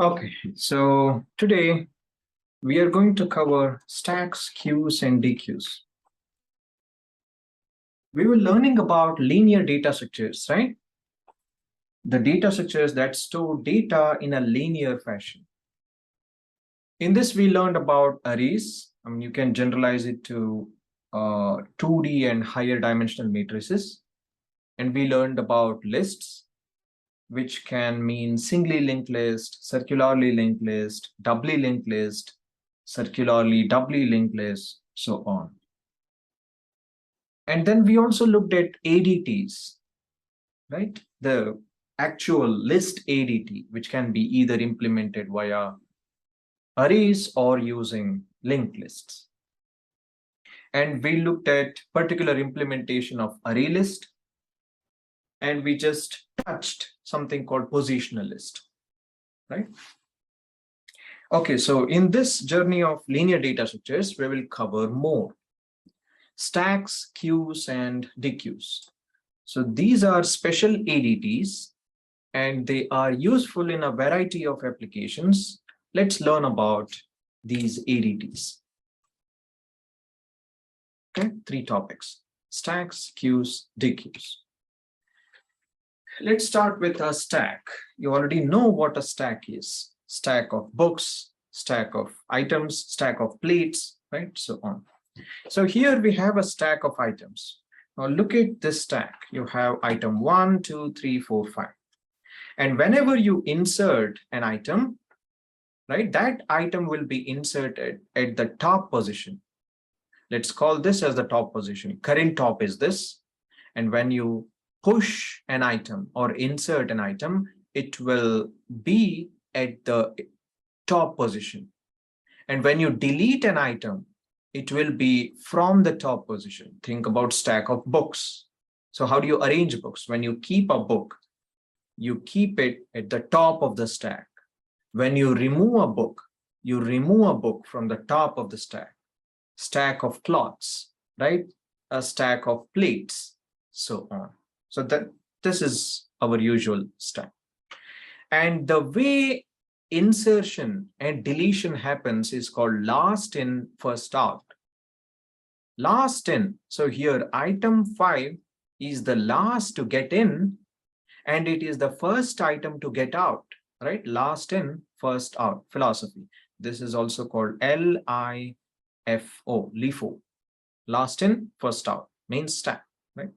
Okay, so today we are going to cover stacks, queues, and deques. We were learning about linear data structures, right? The data structures that store data in a linear fashion. In this, we learned about arrays. I mean, you can generalize it to 2D and higher dimensional matrices. And we learned about lists, which can mean singly linked list, circularly linked list, doubly linked list, circularly doubly linked list, so on. And then we also looked at ADTs, right? The actual list ADT, which can be either implemented via arrays or using linked lists. And we looked at particular implementation of array list, and we just touched something called positional list, right? Okay, so in this journey of linear data structures, we will cover more stacks, queues, and deques. So these are special ADTs, and they are useful in a variety of applications. Let's learn about these ADTs. Okay, 3 topics: stacks, queues, deques. Let's start with a stack. You already know what a stack is. Stack of books, stack of items, stack of plates, right? So on. So here we have a stack of items. Now look at this stack. You have item 1, 2, 3, 4, 5. And whenever you insert an item, right, that item will be inserted at the top position. Let's call this as the top position. Current top is this. And when you push an item or insert an item, it will be at the top position. And when you delete an item, it will be from the top position. Think about stack of books. So how do you arrange books? When you keep a book, you keep it at the top of the stack. When you remove a book, you remove a book from the top of the stack. Stack of cloths, right? A stack of plates, so on. So this is our usual stack. And the way insertion and deletion happens is called last in, first out. Last in, so here item 5 is the last to get in, and it is the first item to get out, right? Last in, first out philosophy. This is also called LIFO, LIFO. Last in, first out, means stack, right?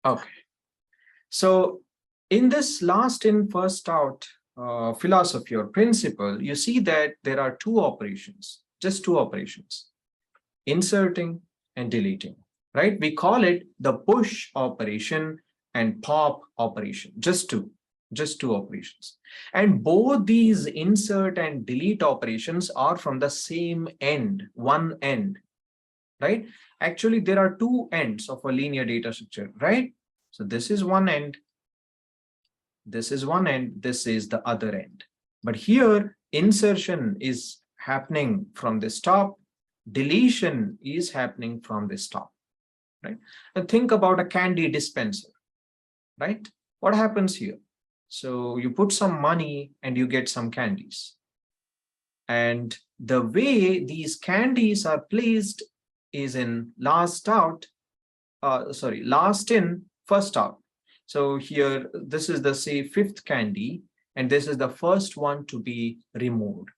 Okay. So in this last in, first out philosophy or principle, you see that there are 2 operations, just 2 operations, inserting and deleting, right? We call it the push operation and pop operation, just two operations. And both these insert and delete operations are from the same end, one end, right? Actually, there are 2 ends of a linear data structure, right? So this is one end, this is one end, this is the other end. But here, insertion is happening from this top, deletion is happening from this top, right? And think about a candy dispenser, right? What happens here? So you put some money and you get some candies. And the way these candies are placed is in last out, last in, first out. So here, this is the, say, 5th candy, and this is the first one to be removed,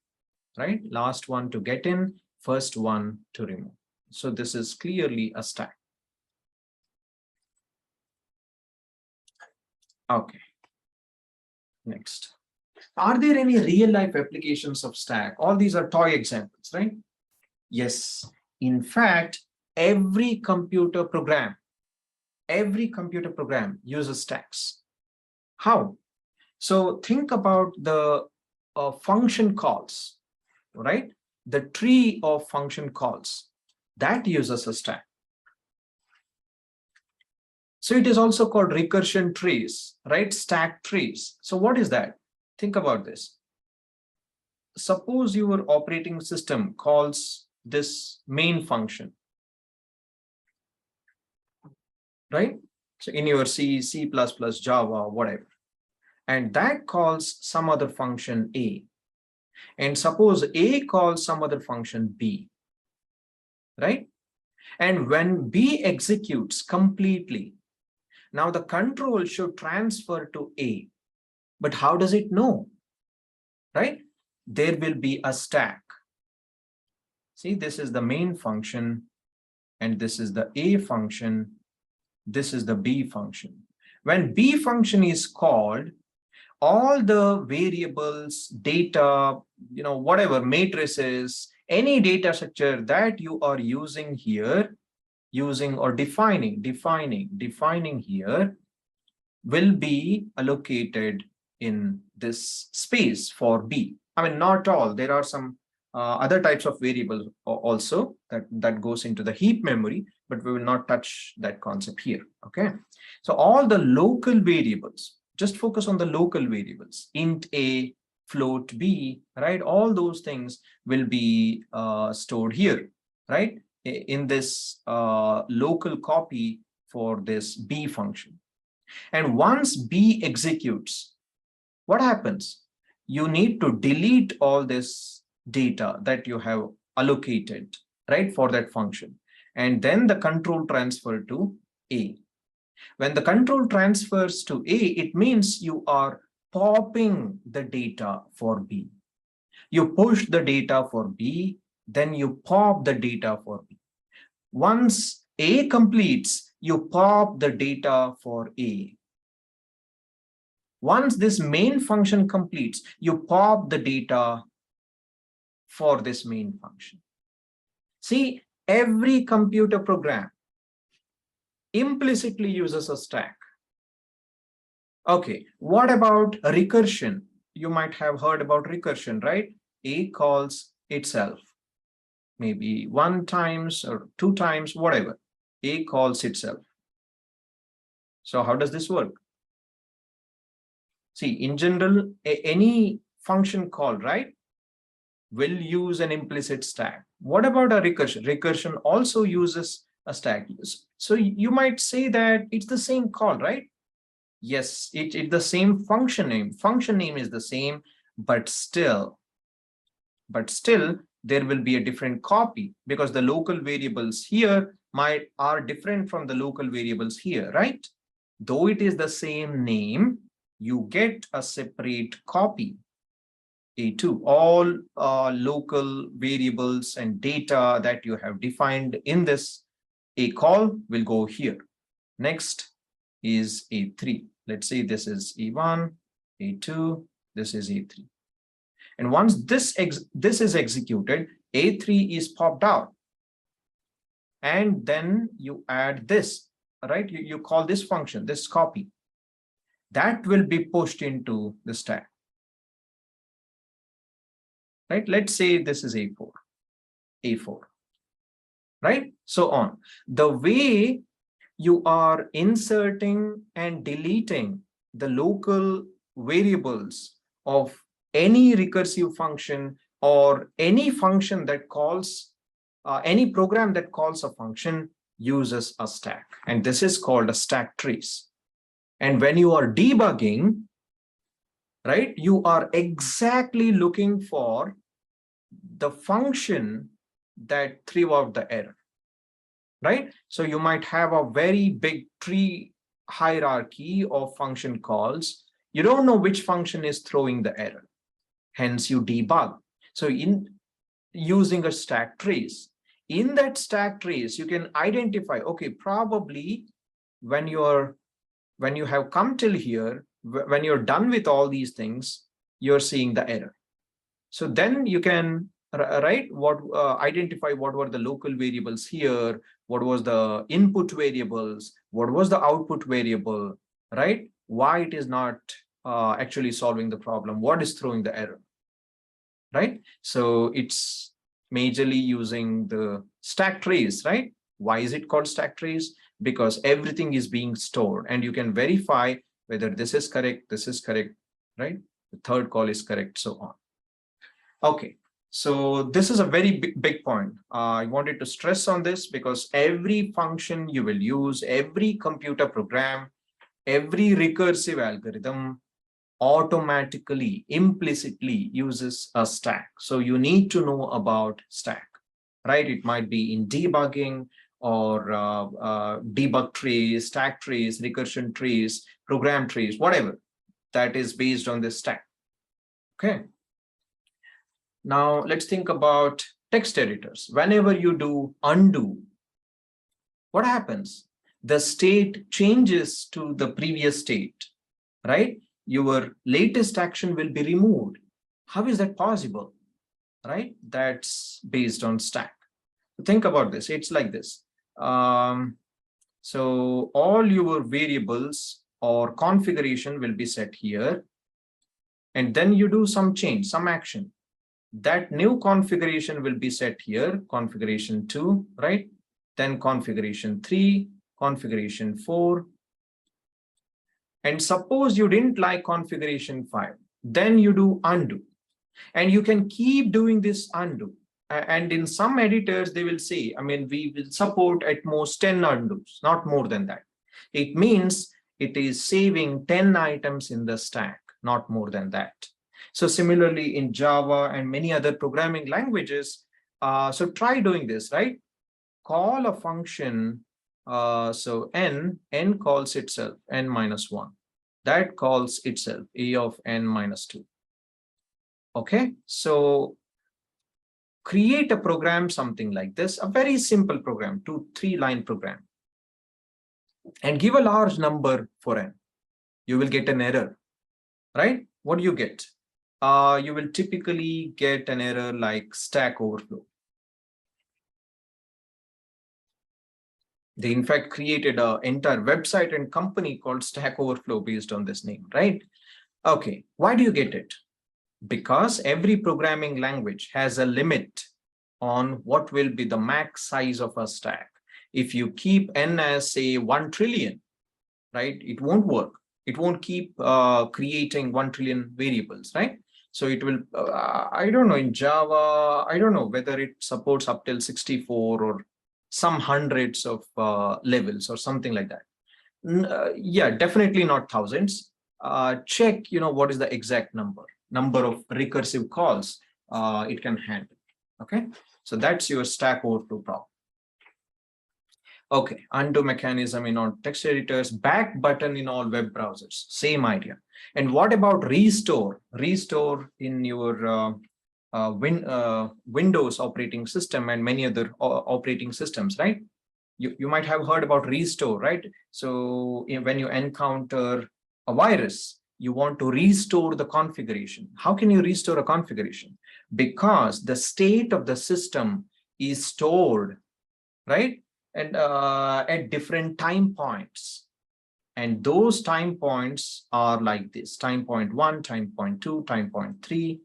right? Last one to get in, first one to remove. So this is clearly a stack. Okay. Next. Are there any real life applications of stack? All these are toy examples, right? Yes. In fact, every computer program uses stacks. How? So think about the function calls, right? The tree of function calls that uses a stack. So it is also called recursion trees, right? Stack trees. So what is that? Think about this. Suppose your operating system calls this main function. right? So in your C, C++, Java, whatever, and that calls some other function A. And suppose A calls some other function B, right? And when B executes completely, now the control should transfer to A. But how does it know, right? There will be a stack. See, this is the main function, and this is the A function. This is the B function. When B function is called, all the variables, data, whatever matrices, any data structure that you are using here, or defining here, will be allocated in this space for B. I mean, not all. There are some other types of variables also that goes into the heap memory, but we will not touch that concept here. Okay. So all the local variables, just focus on the local variables, int A, float B, right? All those things will be stored here, right? In this local copy for this B function. And once B executes, what happens? You need to delete all this data that you have allocated, right, for that function. And then the control transfer to A. When the control transfers to A, it means you are popping the data for B. You push the data for B, then you pop the data for B. Once A completes, you pop the data for A. Once this main function completes, you pop the data for this main function. See, every computer program implicitly uses a stack. Okay, what about recursion? You might have heard about recursion, right? A calls itself, maybe 1 times or 2 times, whatever. A calls itself. So how does this work? See, in general, any function call, right, will use an implicit stack. What about a recursion? Recursion also uses a stack. So you might say that it's the same call, right? Yes, it's the same function name. Function name is the same, but still there will be a different copy because the local variables here are different from the local variables here, right? Though it is the same name, you get a separate copy. A2, all local variables and data that you have defined in this A call will go here. Next is A3. Let's say this is A1, A2, this is A3. And once this is executed, A3 is popped out. And then you add this, right? You call this function, this copy. That will be pushed into the stack. Right? Let's say this is A4, right? So on. The way you are inserting and deleting the local variables of any recursive function or any function that calls, any program that calls a function uses a stack. And this is called a stack trace. And when you are debugging, right, you are exactly looking for the function that threw out the error, right? So you might have a very big tree hierarchy of function calls. You don't know which function is throwing the error. Hence you debug. So in using a stack trace, in that stack trace, you can identify, okay, probably when you have come till here, when you're done with all these things, you're seeing the error. So then you can identify what were the local variables here, what was the input variables, what was the output variable, right? Why it is not actually solving the problem, what is throwing the error, right? So it's majorly using the stack trace, right? Why is it called stack trace? Because everything is being stored and you can verify whether this is correct, right? The third call is correct, so on. Okay, So this is a very big point. I wanted to stress on this because every function you will use, every computer program, every recursive algorithm automatically, implicitly uses a stack. So you need to know about stack, right? It might be in debugging or debug trees, stack trees, recursion trees, program trees, whatever that is based on this stack. Okay. Now let's think about text editors. Whenever you do undo, what happens? The state changes to the previous state, right? Your latest action will be removed. How is that possible, right? That's based on stack. Think about this. It's like this. So all your variables or configuration will be set here. And then you do some change, some action. That new configuration will be set here, configuration 2, right? Then configuration 3, configuration 4. And suppose you didn't like configuration 5, then you do undo. And you can keep doing this undo. And in some editors, they will say, I mean, we will support at most 10 undos, not more than that. It means it is saving 10 items in the stack, not more than that. So similarly in Java and many other programming languages, so try doing this, right? Call a function, so n calls itself n minus 1. That calls itself a of n minus 2. Okay, so create a program something like this, a very simple program, 2-3 line program, and give a large number for n. You will get an error, right? What do you get? You will typically get an error like Stack Overflow. They in fact created an entire website and company called Stack Overflow based on this name, right? Okay, why do you get it? Because every programming language has a limit on what will be the max size of a stack. If you keep n as say 1 trillion, right, it won't work. It won't keep creating 1 trillion variables, right? So it will, I don't know, in Java, I don't know whether it supports up till 64 or some hundreds of levels or something like that. Yeah, definitely not thousands. Check, what is the exact number of recursive calls it can handle. Okay, so that's your Stack Overflow problem. Okay, undo mechanism in all text editors, back button in all web browsers, same idea. And what about restore? Restore in your Windows operating system and many other operating systems, right? You might have heard about restore, right? So when you encounter a virus, you want to restore the configuration. How can you restore a configuration? Because the state of the system is stored, right? And at different time points. And those time points are like this: time point 1, time point 2, time point 3,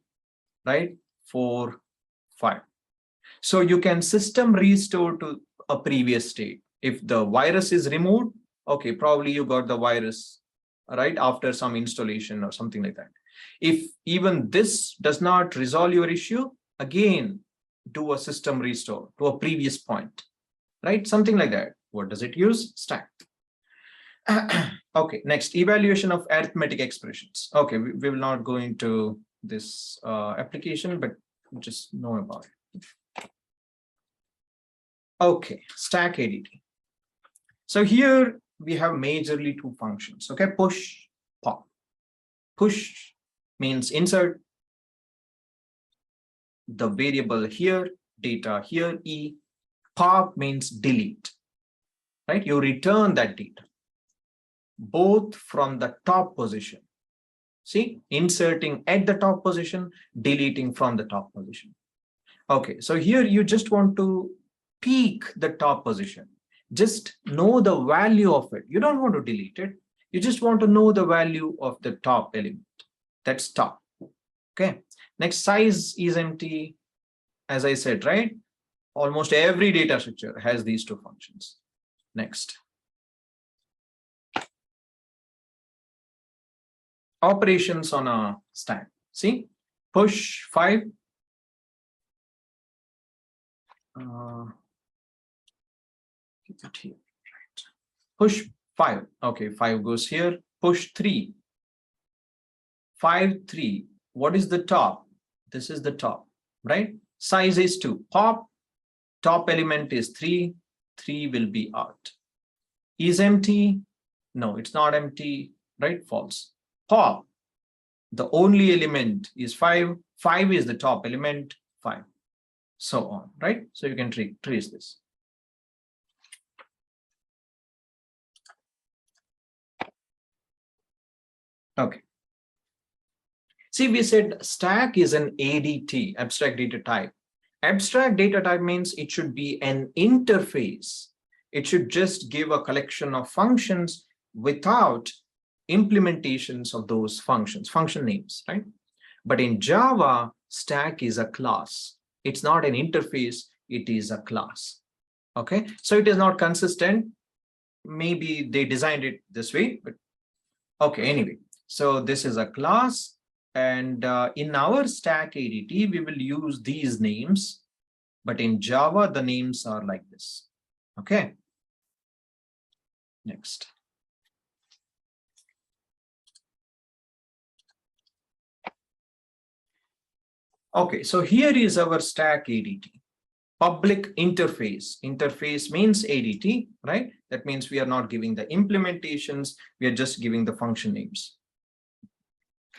right? 4, 5. So you can system restore to a previous state. If the virus is removed, okay, probably you got the virus, right, after some installation or something like that. If even this does not resolve your issue, again, do a system restore to a previous point, right? Something like that. What does it use? Stack. Okay, next, evaluation of arithmetic expressions. Okay, we will not go into this application, but just know about it. Okay, stack ADT. So here we have majorly two functions. Okay, push, pop. Push means insert the variable here, data here, E. Pop means delete, right? You return that data, both from the top position. See, inserting at the top position, deleting from the top position. Okay, so here you just want to peek the top position. Just know the value of it. You don't want to delete it. You just want to know the value of the top element. That's top. Okay. Next, size is empty. As I said, right? Almost every data structure has these two functions. Next. Operations on a stack. See, push 5, Keep it here. Right. Push 5. Okay, 5 goes here. Push 3. 5, 3. What is the top? This is the top, right? Size is 2. Pop, top element is 3. 3 will be out. Is empty? No, it's not empty, right? False. Pop, the only element is 5. 5 is the top element, 5. So on, right? So you can trace this. Okay. See, we said stack is an ADT, abstract data type. Abstract data type means it should be an interface. It should just give a collection of functions without implementations of those functions, function names, right? But in Java, stack is a class. It's not an interface, it is a class. Okay, so it is not consistent. Maybe they designed it this way, but okay, anyway. So this is a class, and in our stack ADT, we will use these names, but in Java, the names are like this. Okay, next. Okay, so here is our stack ADT. Public interface. Interface means ADT, right? That means we are not giving the implementations, we are just giving the function names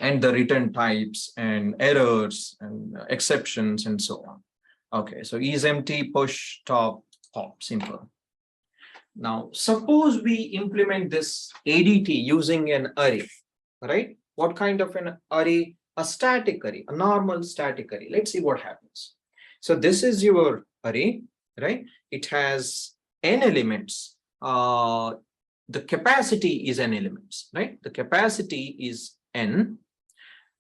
and the return types and errors and exceptions and so on. Okay, so is empty, push, top, pop, simple. Now, suppose we implement this ADT using an array, right? What kind of an array? A static array, a normal static array. Let's see what happens. So this is your array, right? It has n elements. The capacity is n elements, right? The capacity is n,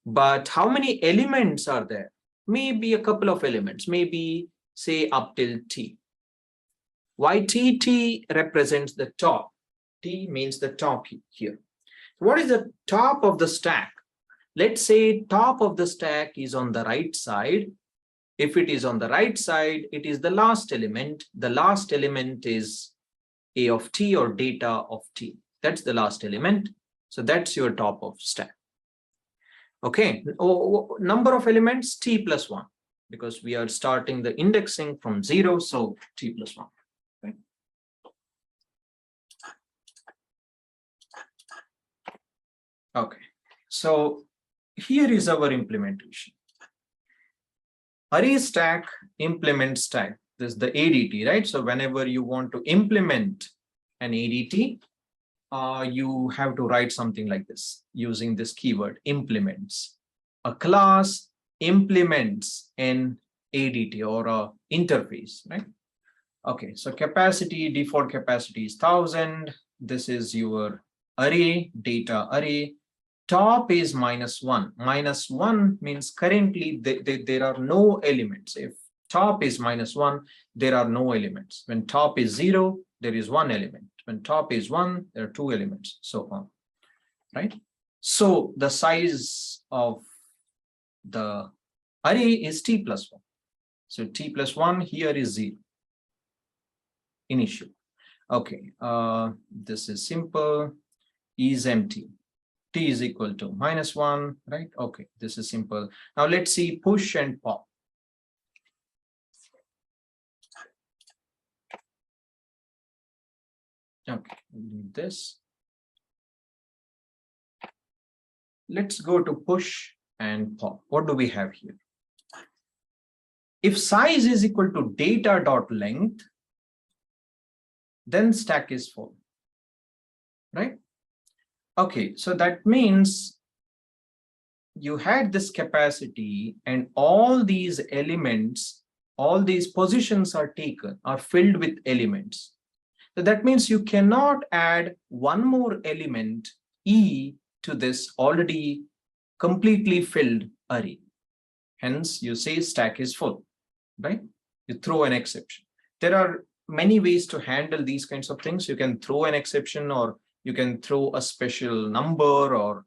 but how many elements are there? Maybe a couple of elements, maybe say up till t. Why t represents the top? T means the top here. What is the top of the stack? Let's say top of the stack is on the right side. If it is on the right side, it is the last element. The last element is a of t or data of t. That's the last element. So that's your top of stack. Okay, number of elements, t plus 1, because we are starting the indexing from 0, so t plus 1. Okay. Okay, so here is our implementation. Array stack, implement stack. This is the ADT, right? So whenever you want to implement an ADT, you have to write something like this using this keyword implements. A class implements an ADT or a interface, right? Okay, so capacity, default capacity is 1000. This is your array, data array. Top is -1. -1 means currently there are no elements. If top is -1, there are no elements. When top is 0, there is one element. When top is 1, there are 2 elements, so on, right? So the size of the array is t plus 1. So t plus 1 here is 0, initial. Okay, this is simple, is empty. T is equal to -1, right? Okay, this is simple. Now let's see push and pop. Okay, leave this. Let's go to push and pop. What do we have here? If size is equal to data dot length, then stack is full, right? Okay, so that means you had this capacity and all these elements, all these positions are taken, are filled with elements. So that means you cannot add one more element E to this already completely filled array. Hence, you say stack is full, right? You throw an exception. There are many ways to handle these kinds of things. You can throw an exception, or you can throw a special number or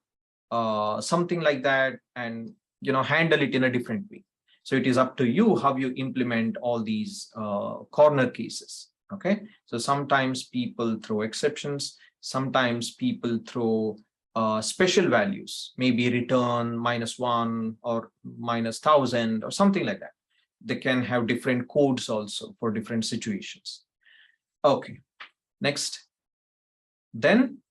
something like that, and handle it in a different way. So it is up to you how you implement all these corner cases. Okay, so sometimes people throw exceptions, sometimes people throw special values, maybe return -1 or -1000 or something like that. They can have different codes also for different situations. Okay, next. Then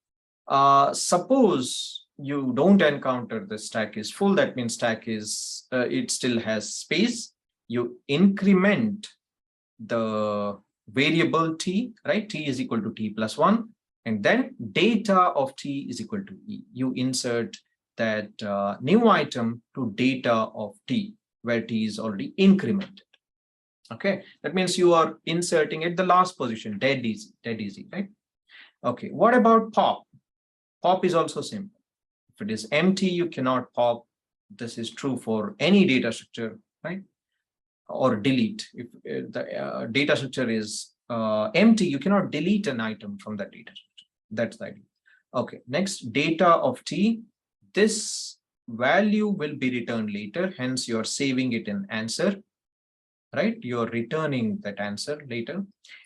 suppose you don't encounter the stack is full, that means stack is it still has space. You increment the variable t, right? T is equal to t plus 1, and then data of t is equal to e. You insert that new item to data of t, where t is already incremented. Okay, that means you are inserting at the last position, dead easy, right? Okay, what about pop? Pop is also simple. If it is empty, you cannot pop. This is true for any data structure, right? Or delete. If the data structure is empty, you cannot delete an item from that data structure. That's the idea. Okay, next, data of t. This value will be returned later, hence you're saving it in answer, right? You're returning that answer later.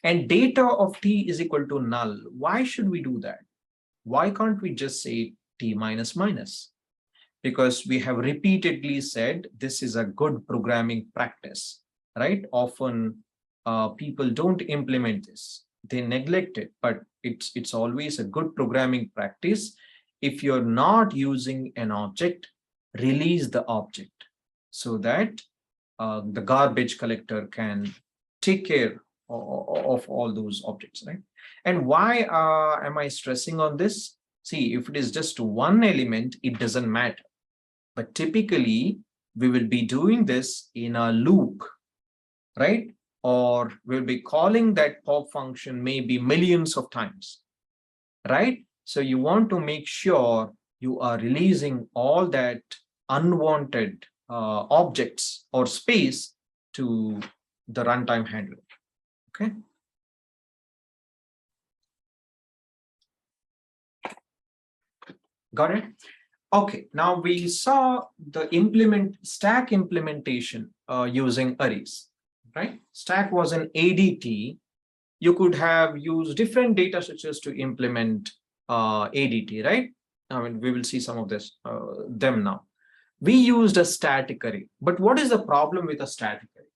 And data of t is equal to null. Why should we do that? Why can't we just say t minus minus? Because we have repeatedly said this is a good programming practice, right? Often people don't implement this. They neglect it, but it's always a good programming practice. If you're not using an object, release the object so that the garbage collector can take care of all those objects, right? And why am I stressing on this? See, if it is just one element, it doesn't matter. But typically, we will be doing this in a loop, right? Or we'll be calling that pop function maybe millions of times, right? So you want to make sure you are releasing all that unwanted objects or space to the runtime handler. Okay. Got it? Okay, now we saw the stack implementation using arrays, right? Stack was an ADT. You could have used different data structures to implement ADT, right? I mean, we will see some of this, them now. We used a static array, but what is the problem with a static array?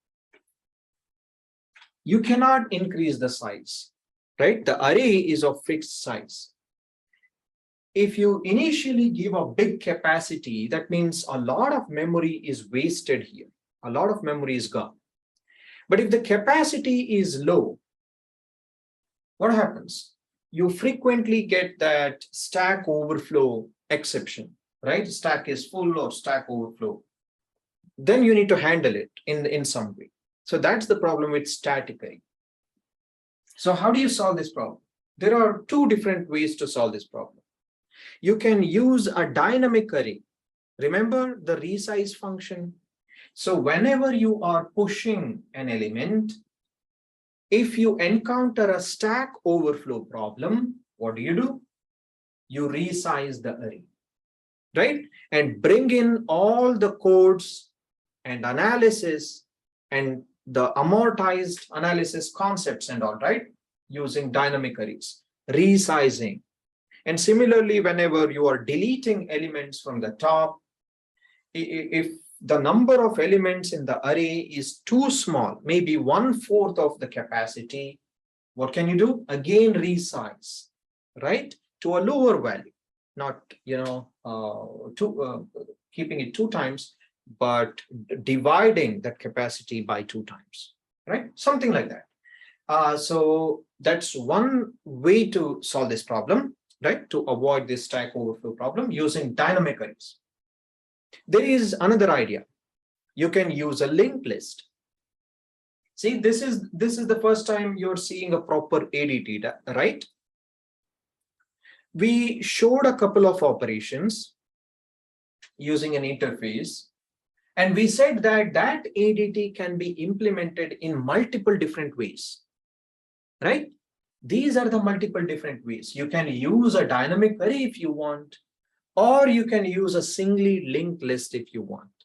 You cannot increase the size, right? The array is of fixed size. If you initially give a big capacity, that means a lot of memory is wasted here. A lot of memory is gone. But if the capacity is low, what happens? You frequently get that stack overflow exception, right? Stack is full or stack overflow. Then you need to handle it in some way. So that's the problem with static array. So how do you solve this problem? There are two different ways to solve this problem. You can use a dynamic array. Remember the resize function? So whenever you are pushing an element, if you encounter a stack overflow problem, what do? You resize the array, right? And bring in all the codes and analysis and the amortized analysis concepts and all, right? Using dynamic arrays, resizing. And similarly, whenever you are deleting elements from the top, if the number of elements in the array is too small, maybe 1/4 of the capacity, what can you do? Again, resize, right? To a lower value, not, keeping it 2 times, but dividing that capacity by 2 times, right? Something like that. So that's one way to solve this problem, right? To avoid this stack overflow problem using dynamic arrays. There is another idea. You can use a linked list. See, this is the first time you're seeing a proper ADT, right? We showed a couple of operations using an interface, and we said that ADT can be implemented in multiple different ways, right? These are the multiple different ways. You can use a dynamic array if you want, or you can use a singly linked list if you want.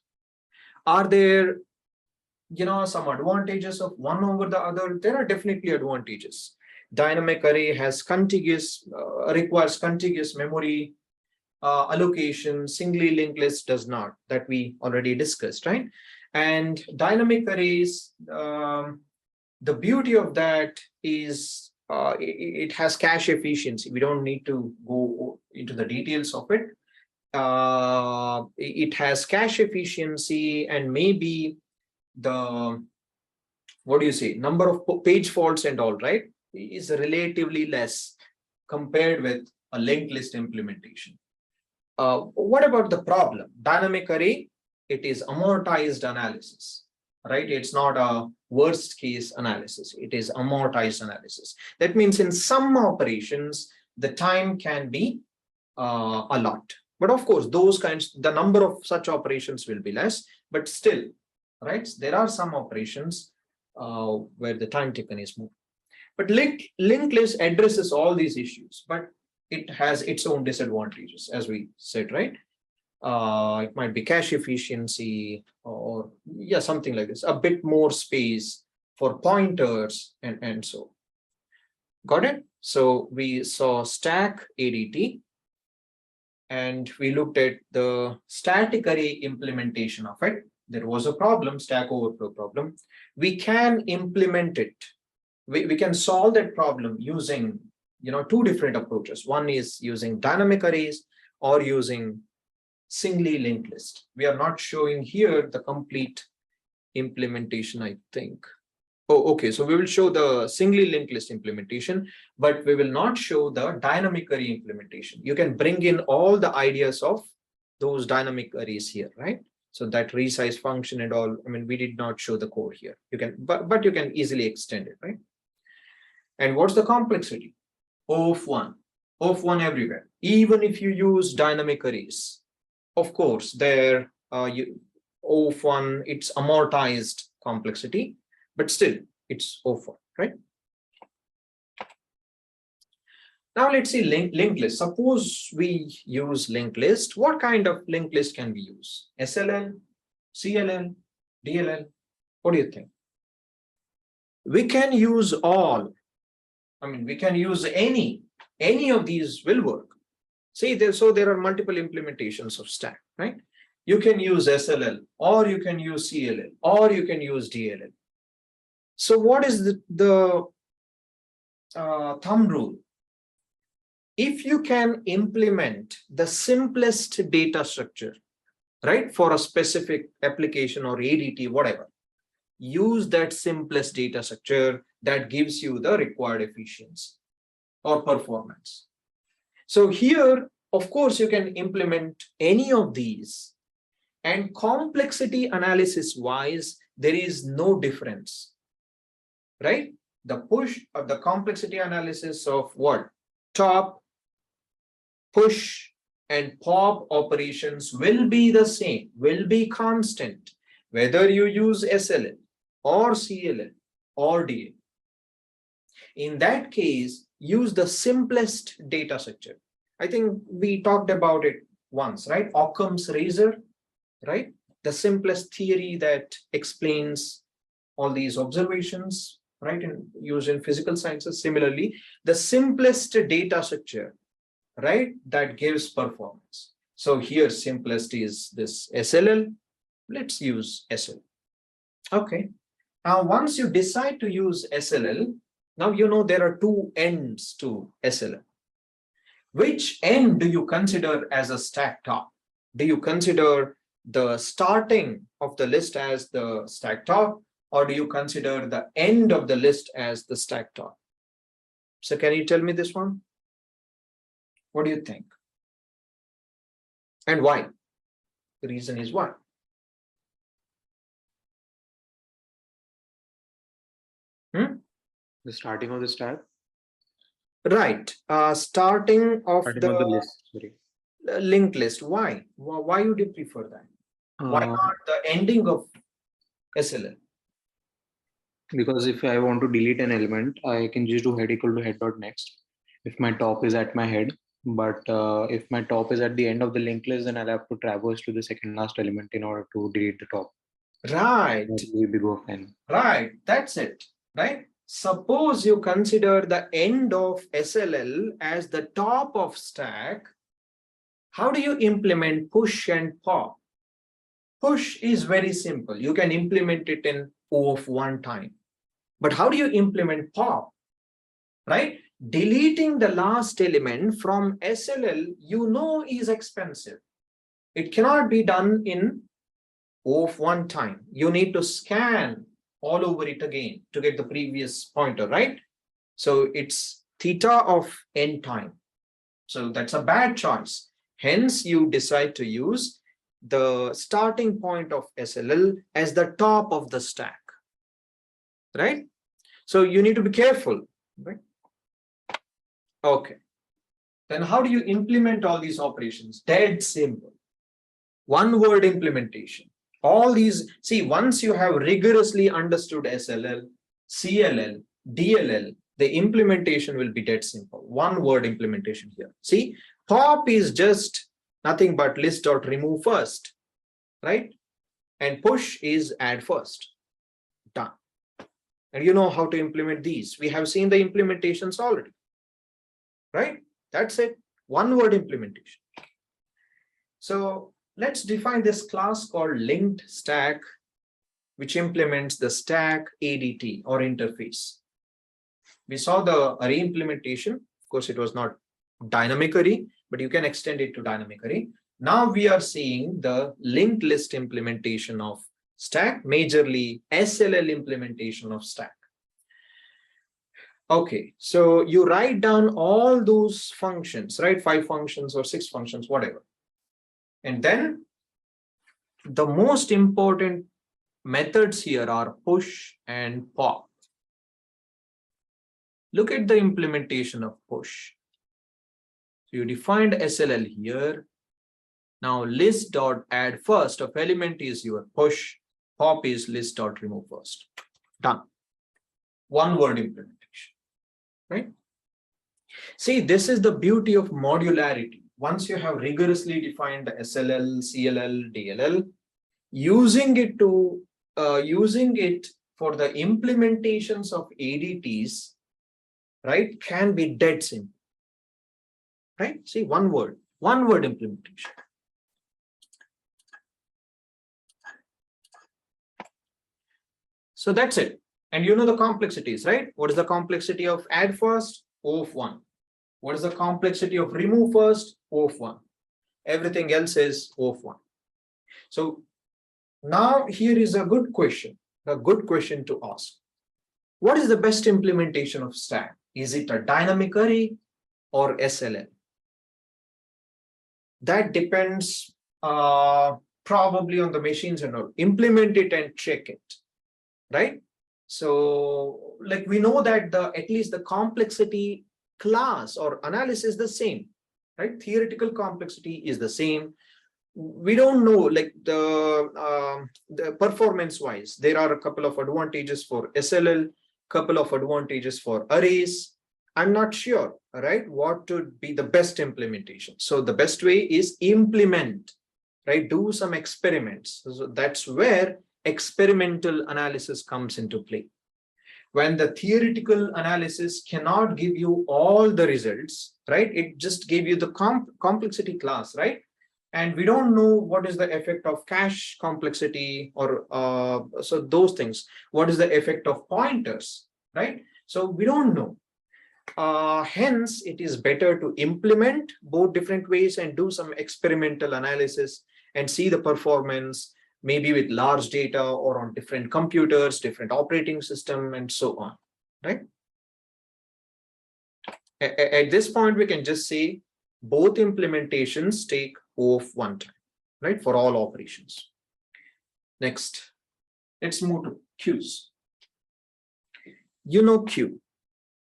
Are there some advantages of one over the other. There are definitely advantages. Dynamic array has contiguous, requires contiguous memory allocation. Singly linked list does not, that we already discussed, right? And dynamic arrays, the beauty of that is it has cache efficiency. We don't need to go into the details of it. It has cache efficiency, and maybe the, what do you say, number of page faults and all, right, is relatively less compared with a linked list implementation. What about the problem? Dynamic array, it is amortized analysis, right? It's not a worst case analysis. It is amortized analysis. That means in some operations, the time can be a lot. But of course, those kinds, the number of such operations will be less, but still, right? There are some operations where the time taken is more. But linked list addresses all these issues, but it has its own disadvantages, as we said, right? It might be cache efficiency, or yeah, something like this, a bit more space for pointers and so. Got it? So we saw stack ADT, and we looked at the static array implementation of it. There was a problem, stack overflow problem. We can implement it. We can solve that problem using two different approaches. One is using dynamic arrays or using singly linked list. We are not showing here the complete implementation, I think. Oh, okay. So we will show the singly linked list implementation, but we will not show the dynamic array implementation. You can bring in all the ideas of those dynamic arrays here, right? So that resize function and all, I mean, we did not show the code here. You can, but you can easily extend it, right? And what's the complexity? O of 1 everywhere. Even if you use dynamic arrays, of course, there O of 1, it's amortized complexity, but still it's O of 1, right? Now let's see linked list. Suppose we use linked list. What kind of linked list can we use? SLL, CLL, DLL? What do you think? We can use all. I mean, we can use any of these will work. See, there are multiple implementations of stack, right? You can use SLL, or you can use CLL, or you can use DLL. So what is the thumb rule? If you can implement the simplest data structure, right, for a specific application or ADT, whatever, use that simplest data structure that gives you the required efficiency or performance. So here, of course, you can implement any of these, and complexity analysis wise, there is no difference, right? The push of the complexity analysis of what? Top, push, and pop operations will be the same, will be constant, whether you use SLL or CLL or DL. In that case, use the simplest data structure. I think we talked about it once, right? Occam's razor, right? The simplest theory that explains all these observations, right? And used in physical sciences. Similarly, the simplest data structure, right? That gives performance. So here, simplest is this SLL. Let's use SLL. Okay. Now, once you decide to use SLL, now you know there are two ends to SLL. Which end do you consider as a stack top? Do you consider the starting of the list as the stack top, or do you consider the end of the list as the stack top? So can you tell me this one? What do you think? And why? The reason is why. The starting of the stack? Right. Starting of Starting the of the list, sorry. linked list. Why? Why would you prefer that? Why not the ending of SLL? Because if I want to delete an element, I can just do head equal to head dot next if my top is at my head. But if my top is at the end of the linked list, then I'll have to traverse to the second last element in order to delete the top. Right. That will be big of n. Right. That's it. Right. Suppose you consider the end of SLL as the top of stack. How do you implement push and pop? Push is very simple. You can implement it in O of one time. But how do you implement pop? Right? Deleting the last element from SLL, is expensive. It cannot be done in O of one time. You need to scan all over it again to get the previous pointer, right? So it's theta of n time. So that's a bad choice. Hence, you decide to use the starting point of SLL as the top of the stack, right? So you need to be careful, right? Okay. Then how do you implement all these operations? Dead simple. One word implementation. All these, see, once you have rigorously understood SLL, CLL, DLL, the implementation will be dead simple. One word implementation here. See, pop is just nothing but list.remove first, right? And push is add first. Done. And you know how to implement these. We have seen the implementations already, right? That's it. One word implementation. So let's define this class called linked stack, which implements the stack ADT or interface. We saw the array implementation. Of course, it was not dynamic array, but you can extend it to dynamic array. Now we are seeing the linked list implementation of stack, majorly SLL implementation of stack. Okay, so you write down all those functions, right? 5 functions or 6 functions, whatever. And then the most important methods here are push and pop. Look at the implementation of push. So you defined SLL here. Now list.add first of element is your push, pop is list.remove first. Done. One word implementation, right? See, this is the beauty of modularity. Once you have rigorously defined the SLL, CLL, DLL, using it for the implementations of ADTs, right, can be dead simple, right? See, one word implementation. So that's it. And you know the complexities, right? What is the complexity of add first? O of 1. What is the complexity of remove first? O of 1. Everything else is O of 1. So now here is a good question to ask. What is the best implementation of stack? Is it a dynamic array or SLL? That depends probably on the machines and all. Implement it and check it, right? So like we know that at least the complexity class or analysis is the same, right? Theoretical complexity is the same. We don't know like the performance wise. There are a couple of advantages for SLL, couple of advantages for arrays. I'm not sure, right? What would be the best implementation? So the best way is implement, right? Do some experiments. So that's where experimental analysis comes into play. When the theoretical analysis cannot give you all the results, right? It just gave you the complexity class, right? And we don't know what is the effect of cache complexity or so those things. What is the effect of pointers, right? So we don't know. Hence, it is better to implement both different ways and do some experimental analysis and see the performance, maybe with large data or on different computers, different operating system, and so on, right? At this point, we can just say both implementations take O of 1 time, right, for all operations. Next, let's move to queues. You know queue,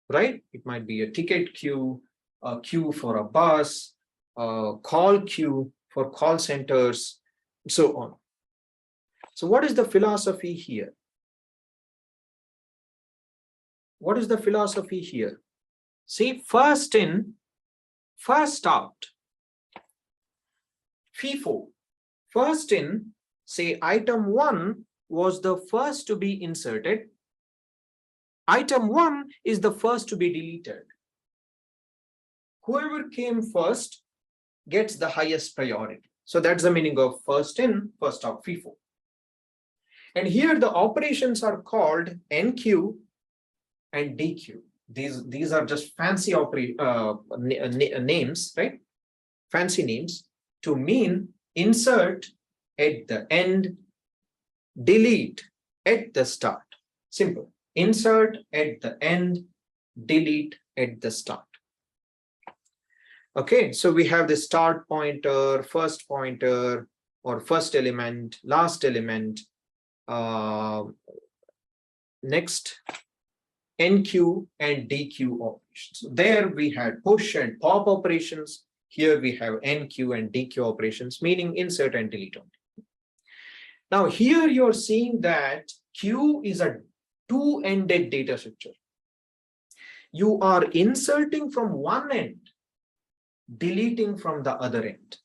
right? It might be a ticket queue, a queue for a bus, a call queue for call centers, and so on. So what is the philosophy here? What is the philosophy here? See, first in, first out. FIFO, first in, say item 1 was the first to be inserted. Item 1 is the first to be deleted. Whoever came first gets the highest priority. So that's the meaning of first in, first out, FIFO. And here the operations are called NQ and DQ. These are just fancy names, right? Fancy names to mean insert at the end, delete at the start. Simple. Insert at the end, delete at the start. Okay, so we have the start pointer, first pointer, or first element, last element. Next, NQ and DQ operations. So there we had push and pop operations. Here we have NQ and DQ operations, meaning insert and delete only. Now here you're seeing that Q is a two-ended data structure. You are inserting from one end, deleting from the other end,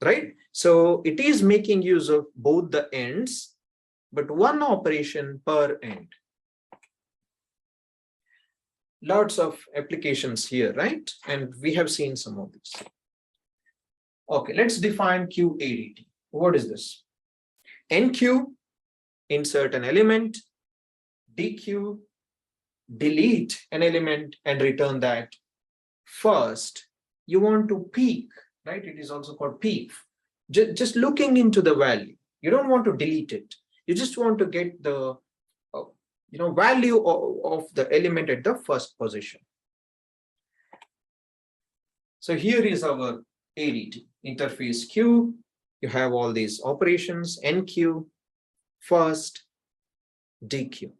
right? So it is making use of both the ends, but one operation per end. Lots of applications here, right? And we have seen some of these. Okay, let's define QADT. What is this? NQ, insert an element, DQ, delete an element and return that. First, you want to peek, right? It is also called peek. Just looking into the value. You don't want to delete it. You just want to get the value of the element at the first position. So here is our ADT interface Q. You have all these operations, NQ, first, DQ.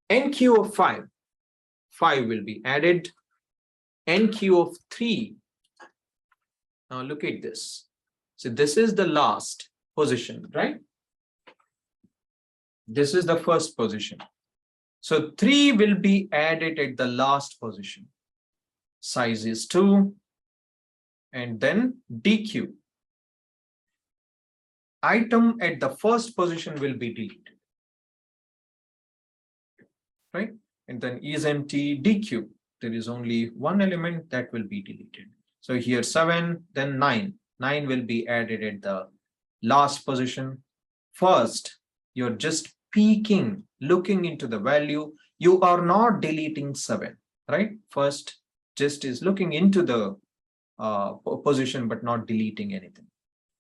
NQ of 5 will be added. NQ of 3. Now look at this. So this is the last position, right? This is the first position. So 3 will be added at the last position. Size is 2. And then DQ. Item at the first position will be deleted. Right? And then is empty DQ. There is only one element that will be deleted. So here 7, then 9. 9 will be added at the last position. First, you're just peeking, looking into the value. You are not deleting 7, right? First, just is looking into the position, but not deleting anything.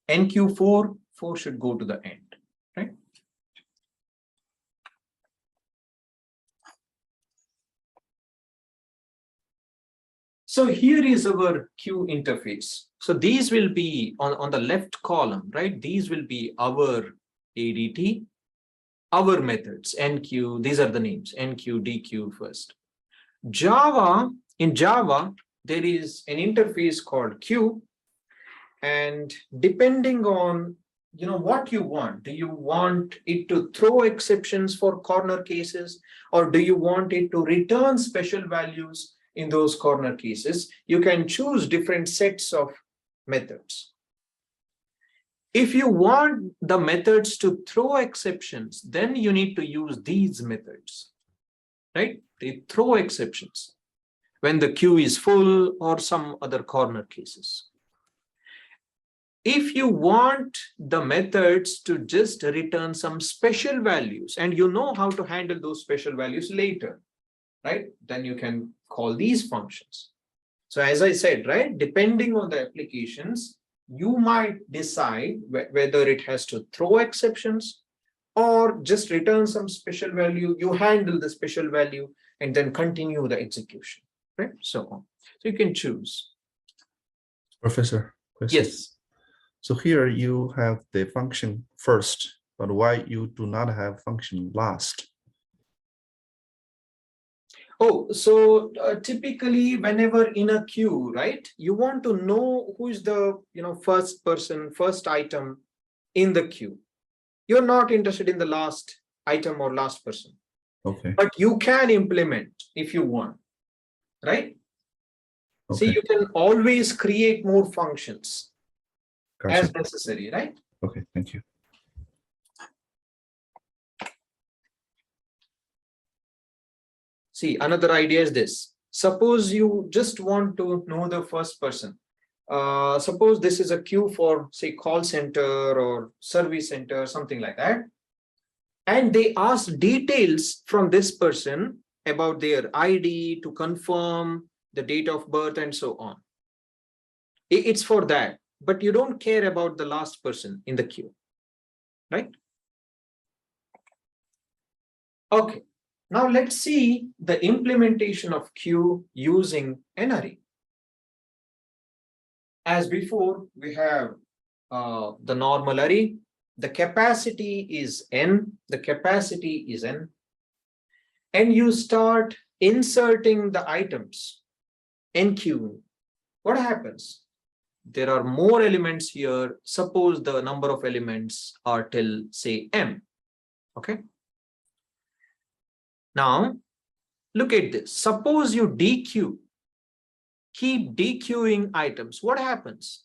NQ4, 4 should go to the end, right? So here is our Q interface. So these will be on the left column, right? These will be our ADT, our methods, NQ, these are the names, NQ, DQ first. In Java, there is an interface called Q, and depending on what you want, do you want it to throw exceptions for corner cases, or do you want it to return special values in those corner cases? You can choose different sets of methods. If you want the methods to throw exceptions, then you need to use these methods, right? They throw exceptions when the queue is full or some other corner cases. If you want the methods to just return some special values and you know how to handle those special values later, right? Then you can call these functions. So as I said, right, depending on the applications, you might decide whether it has to throw exceptions or just return some special value. You handle the special value and then continue the execution, right? So on. So you can choose. Professor, question. Yes. So here you have the function first, but why you do not have function last? Oh, so typically whenever in a queue, right, you want to know who is the first person, first item in the queue. You're not interested in the last item or last person. Okay. But you can implement if you want, right? Okay. See, you can always create more functions Gotcha. as necessary, right? Okay, thank you. See, another idea is this. Suppose you just want to know the first person. Suppose this is a queue for, say, call center or service center, something like that. And they ask details from this person about their ID to confirm the date of birth and so on. It's for that, but you don't care about the last person in the queue, right? Okay, now let's see the implementation of queue using an array. As before, we have the normal array. The capacity is n, the capacity is n. And you start inserting the items in queue. What happens? There are more elements here. Suppose the number of elements are till, say, m. Okay. Now, look at this. Suppose you deque, keep dequeuing items. What happens?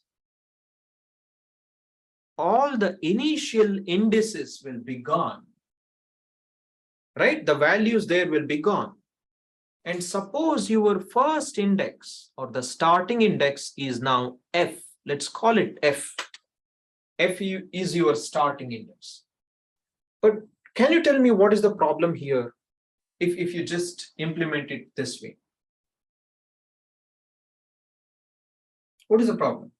All the initial indices will be gone, right? The values there will be gone. And suppose your first index or the starting index is now f. Let's call it f. F is your starting index. But can you tell me what is the problem here if you just implement it this way? What is the problem?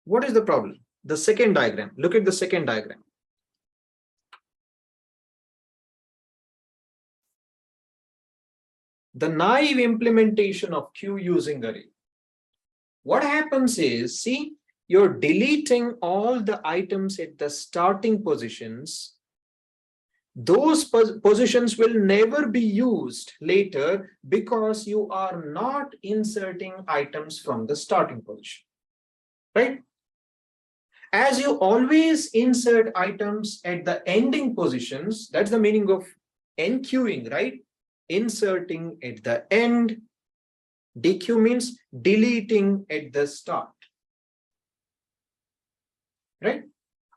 What is the problem? The second diagram. Look at the second diagram. The naive implementation of queue using array. What happens is, see, you're deleting all the items at the starting positions. Those positions will never be used later because you are not inserting items from the starting position, right? As you always insert items at the ending positions, that's the meaning of enqueuing, right? Inserting at the end. Deque means deleting at the start, right?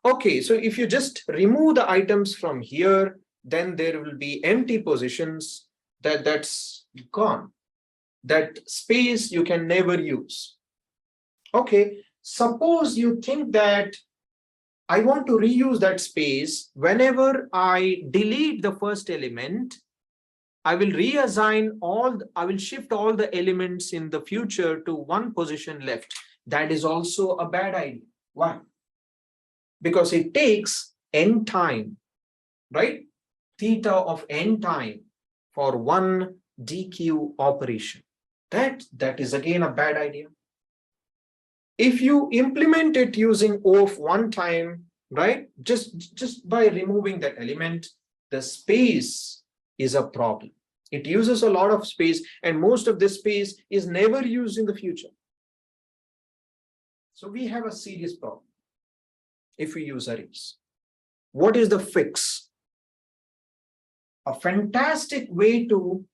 Okay, so if you just remove the items from here, then there will be empty positions that's gone. That space you can never use. Okay, suppose you think that I want to reuse that space. Whenever I delete the first element, I will reassign I will shift all the elements in the future to one position left. That is also a bad idea. Why? Because it takes n time, right? Theta of n time for one deque operation. That is again a bad idea. If you implement it using O of one time, right? Just by removing that element, the space is a problem. It uses a lot of space, and most of this space is never used in the future. So we have a serious problem if we use arrays. What is the fix? A fantastic way to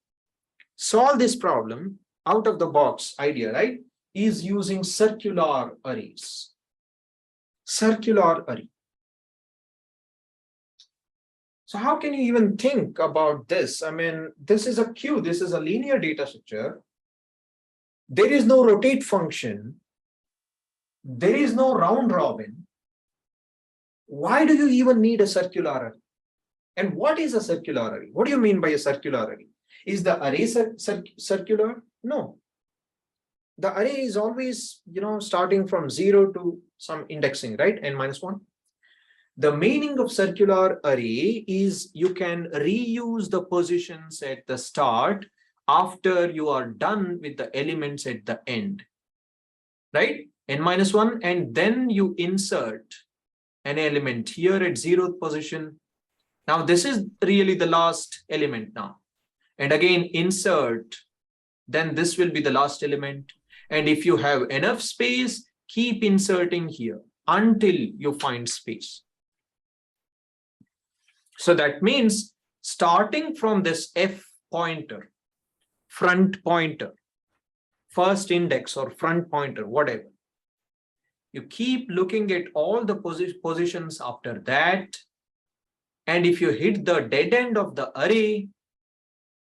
solve this problem out of the box idea, right, is using circular arrays. Circular array. So how can you even think about this? I mean, this is a queue, this is a linear data structure. There is no rotate function. There is no round robin. Why do you even need a circular array? And what is a circular array? What do you mean by a circular array? Is the array circular? No. The array is always, starting from 0 to some indexing, right? n-1. The meaning of circular array is you can reuse the positions at the start after you are done with the elements at the end, right? n-1, and then you insert an element here at 0th position. Now this is really the last element now. And again, insert, then this will be the last element. And if you have enough space, keep inserting here until you find space. So that means starting from this F pointer, front pointer, first index or front pointer, whatever. You keep looking at all the positions after that. And if you hit the dead end of the array,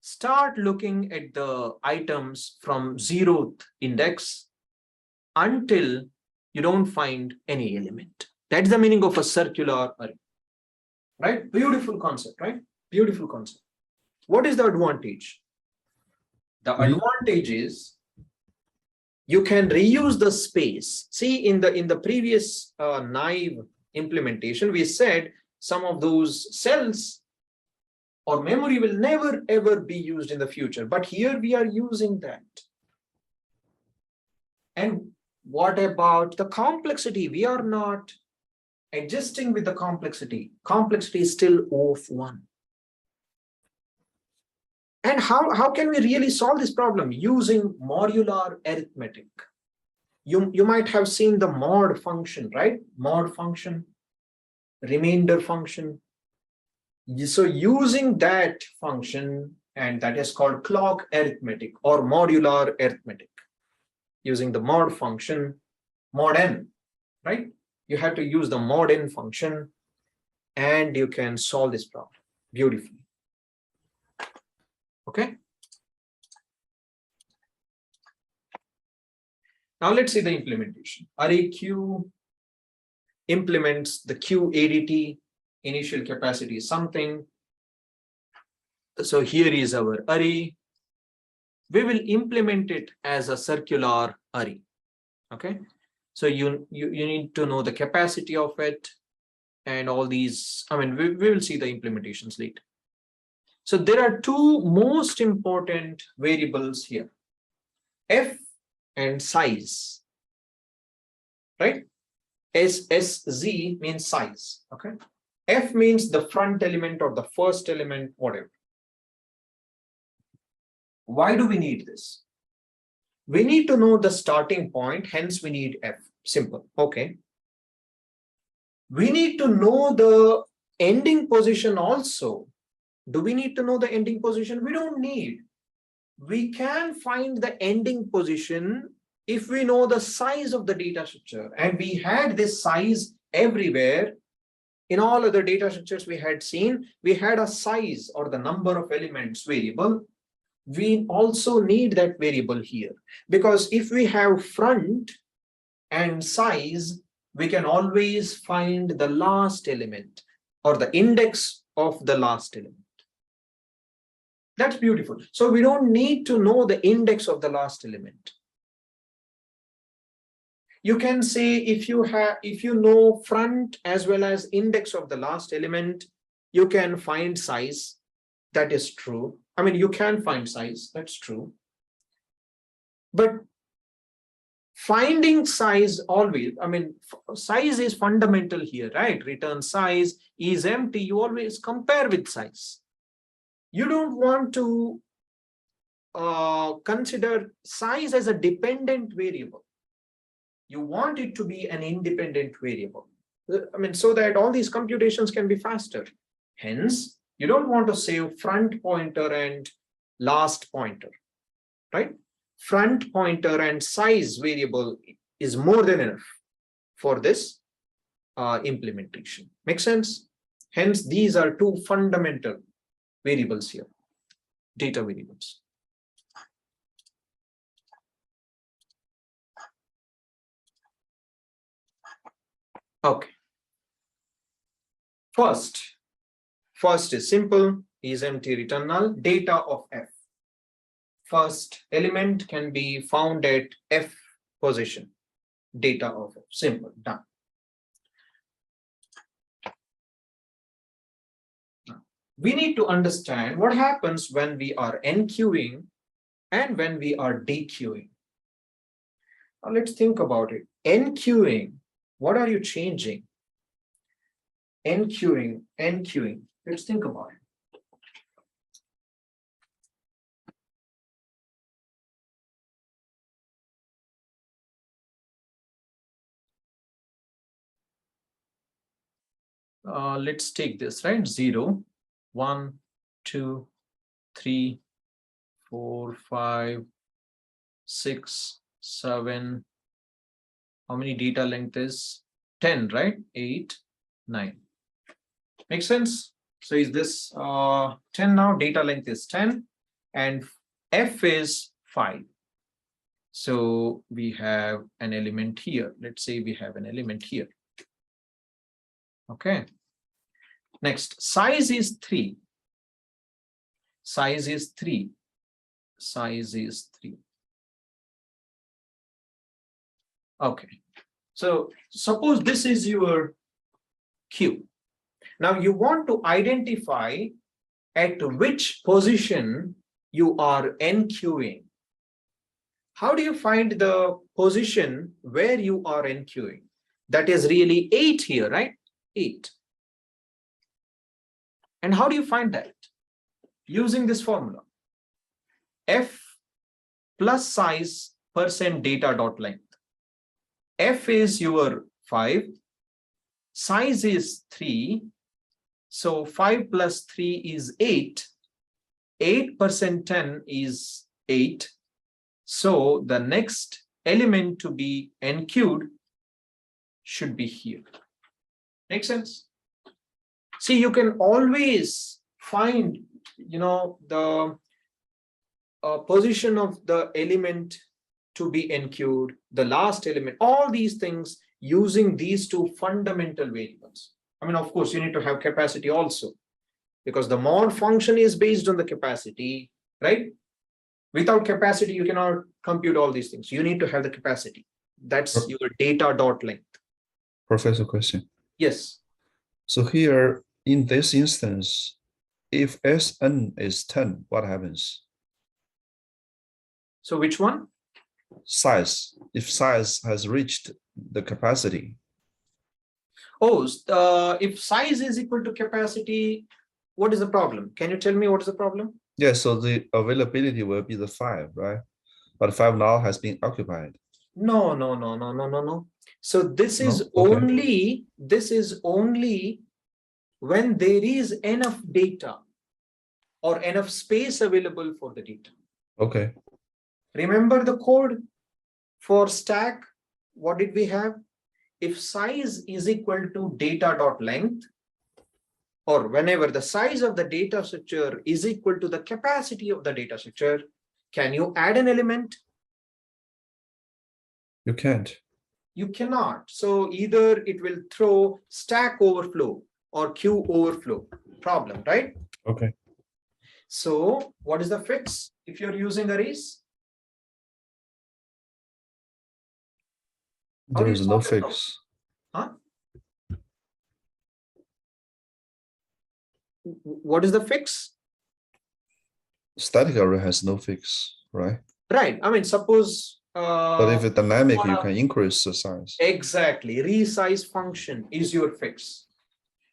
start looking at the items from 0th index until you don't find any element. That's the meaning of a circular array. Right? Beautiful concept, right? Beautiful concept. What is the advantage? The advantage is you can reuse the space. See, in the previous naive implementation, we said some of those cells or memory will never ever be used in the future. But here we are using that. And what about the complexity? We are not adjusting with the complexity. Complexity is still O of 1. And how can we really solve this problem? Using modular arithmetic. You might have seen the mod function, right? Mod function, remainder function. So using that function, and that is called clock arithmetic or modular arithmetic. Using the mod function, mod n, right? You have to use the mod n function and you can solve this problem beautifully. Okay. Now let's see the implementation. Array Q implements the Q ADT, initial capacity is something. So here is our array. We will implement it as a circular array. Okay. So you need to know the capacity of it and all these. I mean, we will see the implementations later. So there are two most important variables here, F and size, right? SSZ means size, okay? F means the front element or the first element, whatever. Why do we need this? We need to know the starting point, hence we need F, simple, okay? We need to know the ending position also. Do we need to know the ending position? We don't need. We can find the ending position if we know the size of the data structure. And we had this size everywhere. In all other data structures we had seen, we had a size or the number of elements variable. We also need that variable here. Because if we have front and size, we can always find the last element or the index of the last element. That's beautiful. So we don't need to know the index of the last element. You can say if you know front as well as index of the last element, you can find size. That is true. I mean, you can find size. That's true. But finding size always, I mean, size is fundamental here, right? Return size is empty. You always compare with size. You don't want to consider size as a dependent variable. You want it to be an independent variable. I mean, so that all these computations can be faster. Hence, you don't want to save front pointer and last pointer, right? Front pointer and size variable is more than enough for this implementation. Make sense? Hence, these are two fundamental variables here, data variables. Okay. First is simple, is empty, return null, data of F. First element can be found at F position, data of F, simple, done. We need to understand what happens when we are enqueuing and when we are dequeuing. Now let's think about it. Enqueuing, what are you changing? Enqueuing. Let's think about it. Let's take this, right? 0, 1, 2, 3, 4, 5, 6, 7. How many data length is 10, right? 8, 9. Make sense? So is this 10 now? Data length is 10 and F is 5. So we have an element here. Let's say we have an element here. Okay. Next, size is 3. Size is 3. Size is 3. Okay. So suppose this is your queue. Now you want to identify at which position you are enqueuing. How do you find the position where you are enqueuing? That is really 8 here, right? 8. And how do you find that? Using this formula. F plus size percent data dot length. F is your 5. Size is 3. So 5 plus 3 is 8. 8% 10 is 8. So the next element to be enqueued should be here. Make sense? See, you can always find, the position of the element to be enqueued, the last element, all these things using these two fundamental variables. I mean, of course, you need to have capacity also, because the mod function is based on the capacity, right? Without capacity, you cannot compute all these things. You need to have the capacity. That's your data dot length. Professor, question. Yes. So here in this instance, if Sn is 10, what happens? So which one? Size. If size has reached the capacity. Oh, if size is equal to capacity, what is the problem? Can you tell me what is the problem? Yeah, so the availability will be the 5, right? But 5 now has been occupied. No. So this is only when there is enough data or enough space available for the data. Okay. Remember the code for stack? What did we have? If size is equal to data dot length, or whenever the size of the data structure is equal to the capacity of the data structure, can you add an element? You can't. You cannot. So either it will throw stack overflow or queue overflow problem, right? Okay. So what is the fix if you're using arrays? There is no fix. Huh? What is the fix? Static array has no fix, right? Right. I mean, suppose. But if it's dynamic, you can increase the size. Exactly. Resize function is your fix.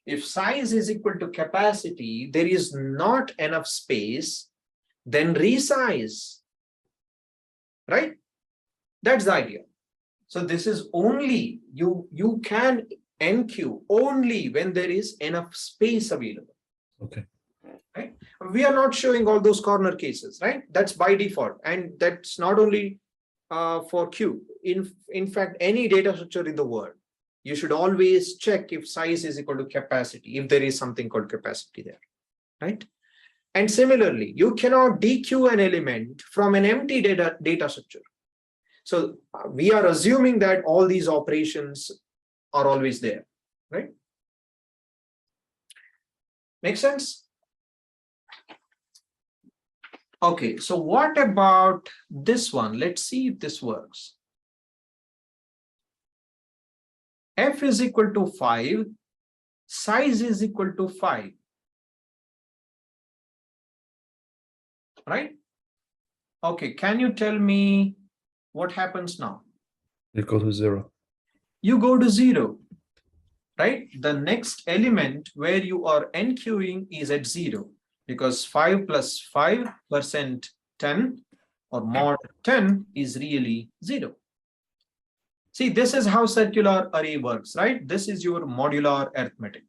If size is equal to capacity, there is not enough space, then resize. Right? That's the idea. So this is only, you can enqueue only when there is enough space available. Okay. Right? We are not showing all those corner cases, right? That's by default. And that's not only for queue. In fact, any data structure in the world, you should always check if size is equal to capacity, if there is something called capacity there, right? And similarly, you cannot dequeue an element from an empty data structure. So we are assuming that all these operations are always there, right? Make sense? Okay, so what about this one? Let's see if this works. F is equal to 5, size is equal to 5, right? Okay, can you tell me what happens now? You go to 0. You go to 0, right? The next element where you are enqueuing is at 0, because 5 plus 5% 10 or mod 10 is really 0. See, this is how circular array works, right? This is your modular arithmetic.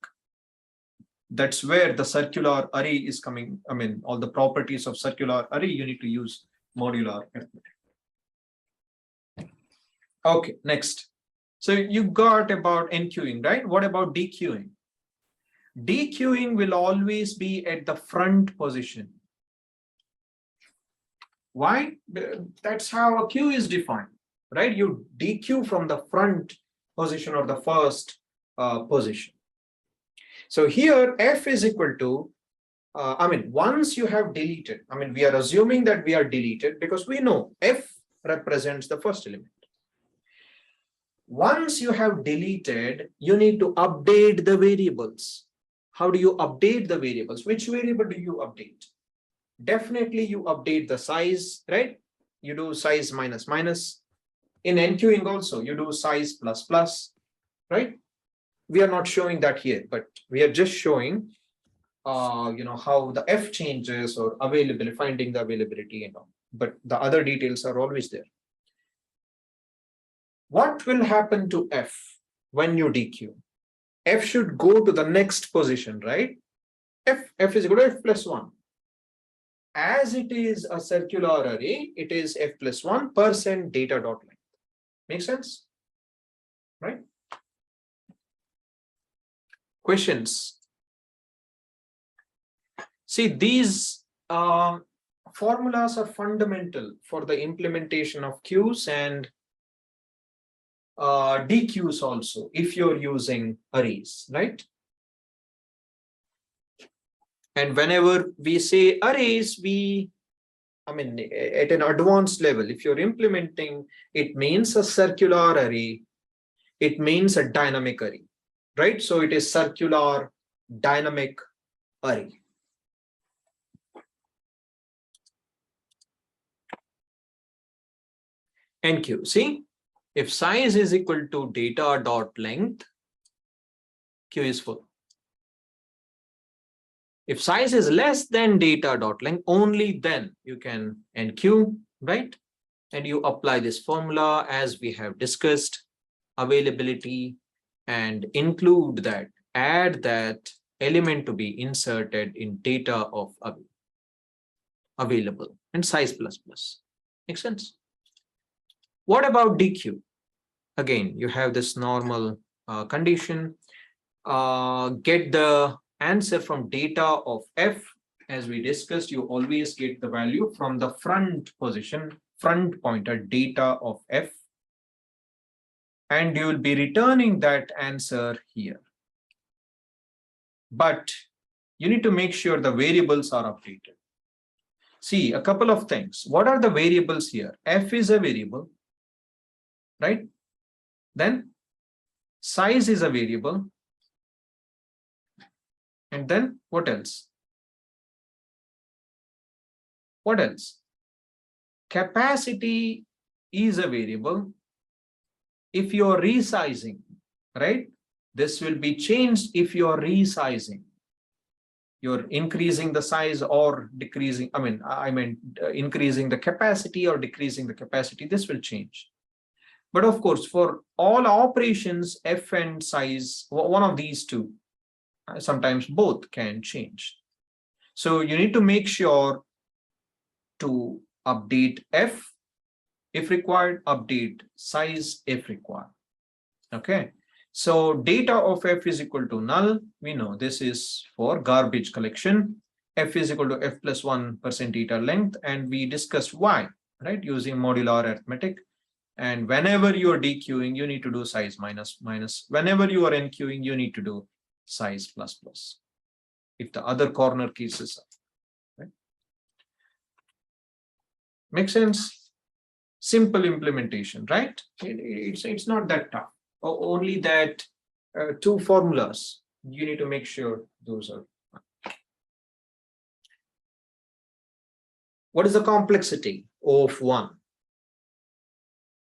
That's where the circular array is coming. I mean, all the properties of circular array, you need to use modular arithmetic. Okay, next. So you got about enqueuing, right? What about dequeuing? Dequeuing will always be at the front position. Why? That's how a queue is defined, right? You dequeue from the front position or the first position. So here f is equal to, once you have deleted, we are assuming that we are deleted because we know f represents the first element. Once you have deleted, you need to update the variables. How do you update the variables? Which variable do you update? Definitely you update the size, right? You do size minus minus. In enqueuing also, you do size plus plus, right? We are not showing that here, but we are just showing, how the f changes or availability, finding the availability and all. But the other details are always there. What will happen to f when you dequeue? F should go to the next position, right? F is equal to f plus 1. As it is a circular array, it is f plus 1 % data dot length. Make sense? Right? Questions? See, these formulas are fundamental for the implementation of queues and dequeues also, if you're using arrays, right? And whenever we say arrays, at an advanced level, if you're implementing, it means a circular array, it means a dynamic array, right? So it is circular dynamic array. Enqueue, see, if size is equal to data dot length, queue is full. If size is less than data dot length, only then you can enqueue, right? And you apply this formula as we have discussed, availability, and include that, add that element to be inserted in data of available and size plus plus. Makes sense? What about dequeue? Again, you have this normal condition. Get the answer from data of f. As we discussed, you always get the value from the front position, front pointer data of f. And you will be returning that answer here. But you need to make sure the variables are updated. See, a couple of things. What are the variables here? F is a variable, right? Then size is a variable. And then what else? What else? Capacity is a variable. If you're resizing, right? This will be changed if you're resizing. You're increasing the size or decreasing, increasing the capacity or decreasing the capacity, this will change. But of course, for all operations, f and size, one of these two, sometimes both can change. So you need to make sure to update f if required, update size if required. Okay. So data of f is equal to null. We know this is for garbage collection. F is equal to f plus 1% data length. And we discussed why, right? Using modular arithmetic. And whenever you are dequeuing, you need to do size minus minus. Whenever you are enqueuing, you need to do size plus plus. If the other corner cases are, right? Make sense? Simple implementation, right? It's not that tough. Only that two formulas, you need to make sure those are. What is the complexity of one?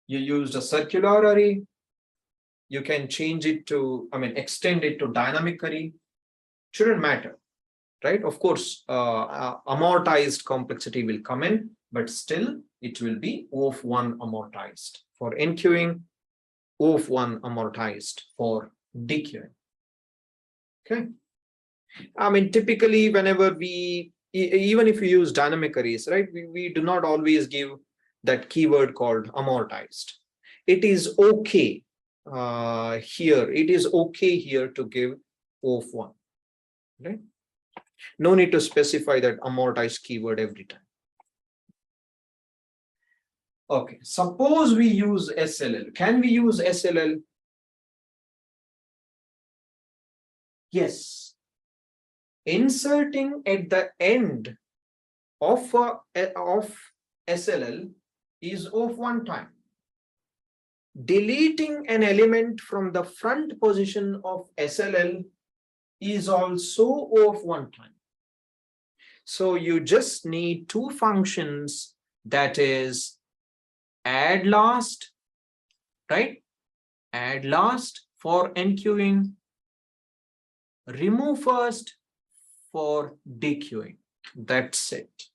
You used a circular array. You can change it to, extend it to dynamic array. Shouldn't matter, right? Of course, amortized complexity will come in, but still it will be O of 1 amortized. For enqueuing, O of 1 amortized for dequeuing. Okay. I mean, typically, whenever even if we use dynamic arrays, right, we do not always give that keyword called amortized. It is okay here. It is okay here to give O of 1, right? No need to specify that amortized keyword every time. Okay, suppose we use SLL. Can we use SLL? Yes. Inserting at the end of SLL is of 1 time. Deleting an element from the front position of SLL is also of 1 time. So you just need 2 functions, that is add last, right? Add last for enqueuing, remove first for dequeuing. That's it.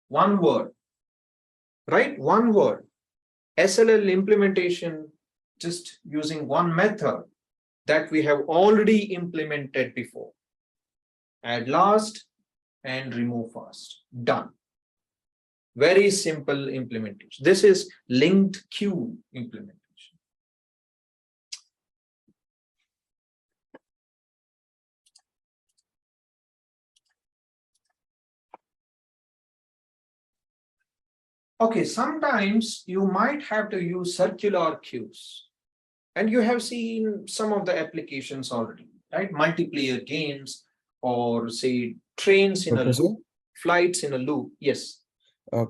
1 word, right? 1 word. SLL implementation, just using 1 method that we have already implemented before. Add last and remove first. Done. Very simple implementation. This is linked queue implementation. Okay, sometimes you might have to use circular queues. And you have seen some of the applications already, right? Multiplayer games, or say trains in a Professor, loop, flights in a loop. Yes,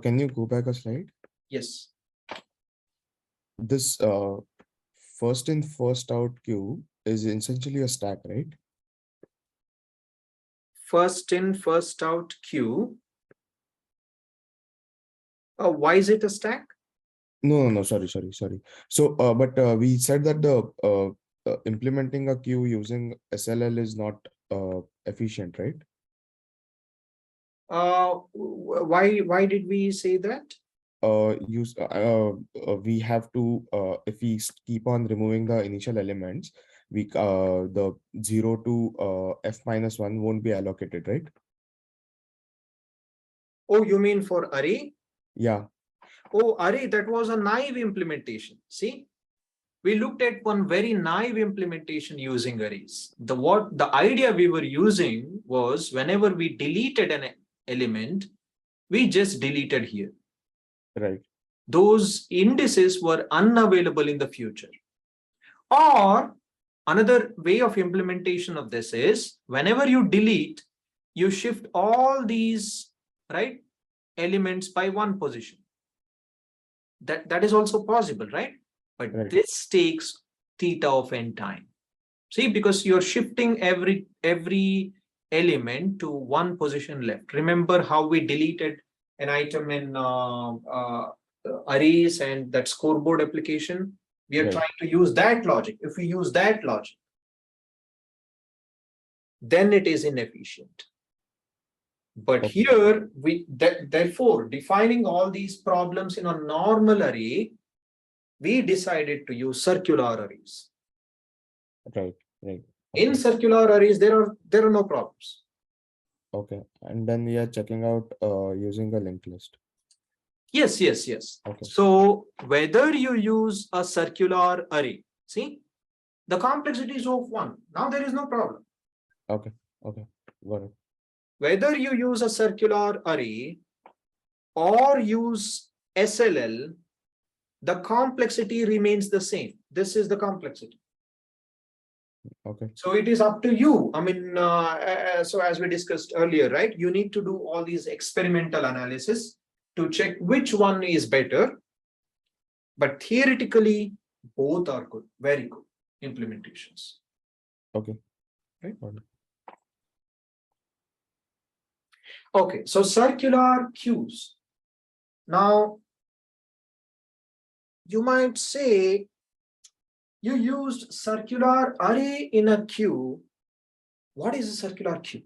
can you go back a slide? yes. This first in, first out queue is essentially a stack, right? First in, first out queue. Why is it a stack? No, sorry. So, but we said that the implementing a queue using SLL is not efficient, right? Why did we say that? We have to if we keep on removing the initial elements, we the 0 to f-1 won't be allocated, right? Oh, you mean for array? Yeah. Oh, array, that was a naive implementation. See, we looked at one very naive implementation using arrays. The idea we were using was, whenever we deleted an element, we just deleted here. Right. Those indices were unavailable in the future. Or another way of implementation of this is, whenever you delete, you shift all these, right, elements by 1 position. That is also possible, right? But Right. this takes theta of n time. See, because you're shifting every element to 1 position left. Remember how we deleted an item in arrays and that scoreboard application? We are Right. trying to use that logic. If we use that logic, then it is inefficient. But Okay. here, therefore, defining all these problems in a normal array, we decided to use circular arrays. Right. In circular arrays, there are no problems. Okay. And then we are checking out using a linked list. Yes. Okay. So whether you use a circular array, see, the complexity is of 1. Now there is no problem. Okay. Got it. Whether you use a circular array or use SLL, the complexity remains the same. This is the complexity. Okay. So it is up to you. I mean, so as we discussed earlier, right? You need to do all these experimental analysis to check which one is better. But theoretically, both are good, very good implementations. Okay. Right? Got it. Okay, so circular queues. Now, you might say you used circular array in a queue. What is a circular queue?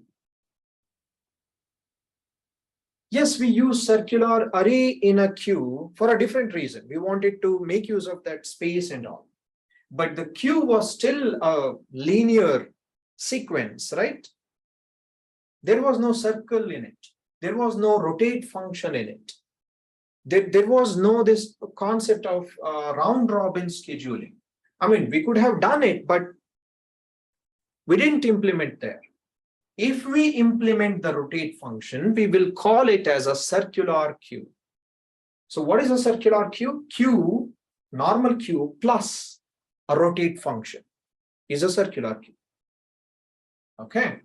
Yes, we use circular array in a queue for a different reason. We wanted to make use of that space and all. But the queue was still a linear sequence, right? There was no circle in it. There was no rotate function in it. There was no this concept of round robin scheduling. I mean, we could have done it, but we didn't implement there. If we implement the rotate function, we will call it as a circular queue. So what is a circular queue? Queue, normal queue plus a rotate function is a circular queue. Okay.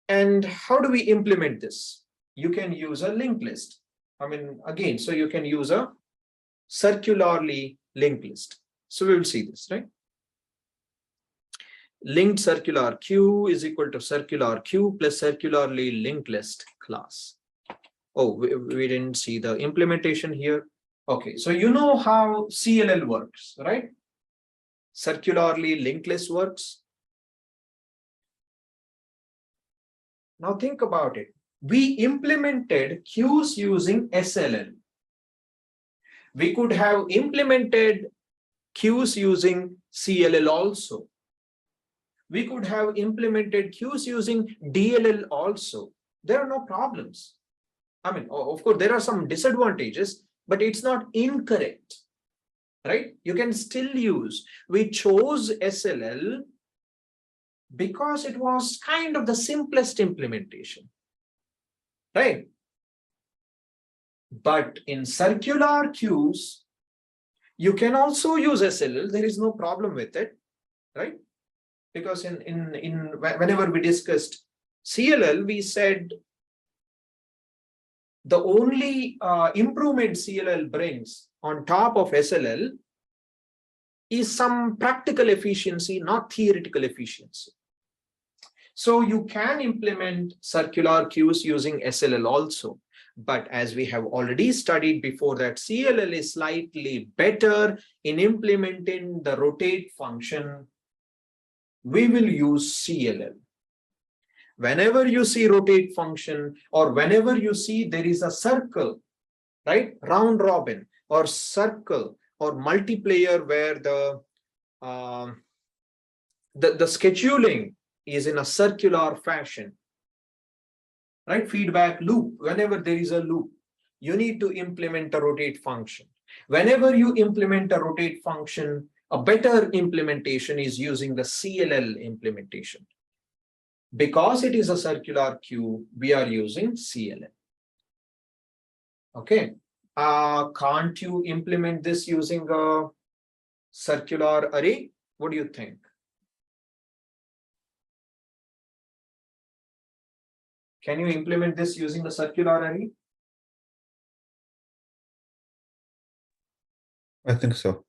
And how do we implement this? You can use a linked list. I mean, again, so you can use a circularly linked list. So we will see this, right? Linked circular queue is equal to circular queue plus circularly linked list class. Oh, we didn't see the implementation here. Okay, so you know how CLL works, right? Circularly linked list works. Now think about it. We implemented queues using SLL. We could have implemented queues using CLL also. We could have implemented queues using DLL also. There are no problems. I mean, of course, there are some disadvantages, but it's not incorrect, right? You can still use. We chose SLL because it was kind of the simplest implementation, right? But in circular queues, you can also use SLL. There is no problem with it, right? Because whenever we discussed CLL, we said the only improvement CLL brings on top of SLL is some practical efficiency, not theoretical efficiency. So you can implement circular queues using SLL also. But as we have already studied before that, CLL is slightly better in implementing the rotate function. We will use CLL. Whenever you see rotate function or whenever you see there is a circle, right? Round robin or circle or multiplayer where the scheduling is in a circular fashion, right? Feedback loop. Whenever there is a loop, you need to implement a rotate function. Whenever you implement a rotate function, a better implementation is using the CLL implementation. Because it is a circular queue, we are using CLL. Okay. Can't you implement this using a circular array? What do you think? Can you implement this using a circular array? I think so.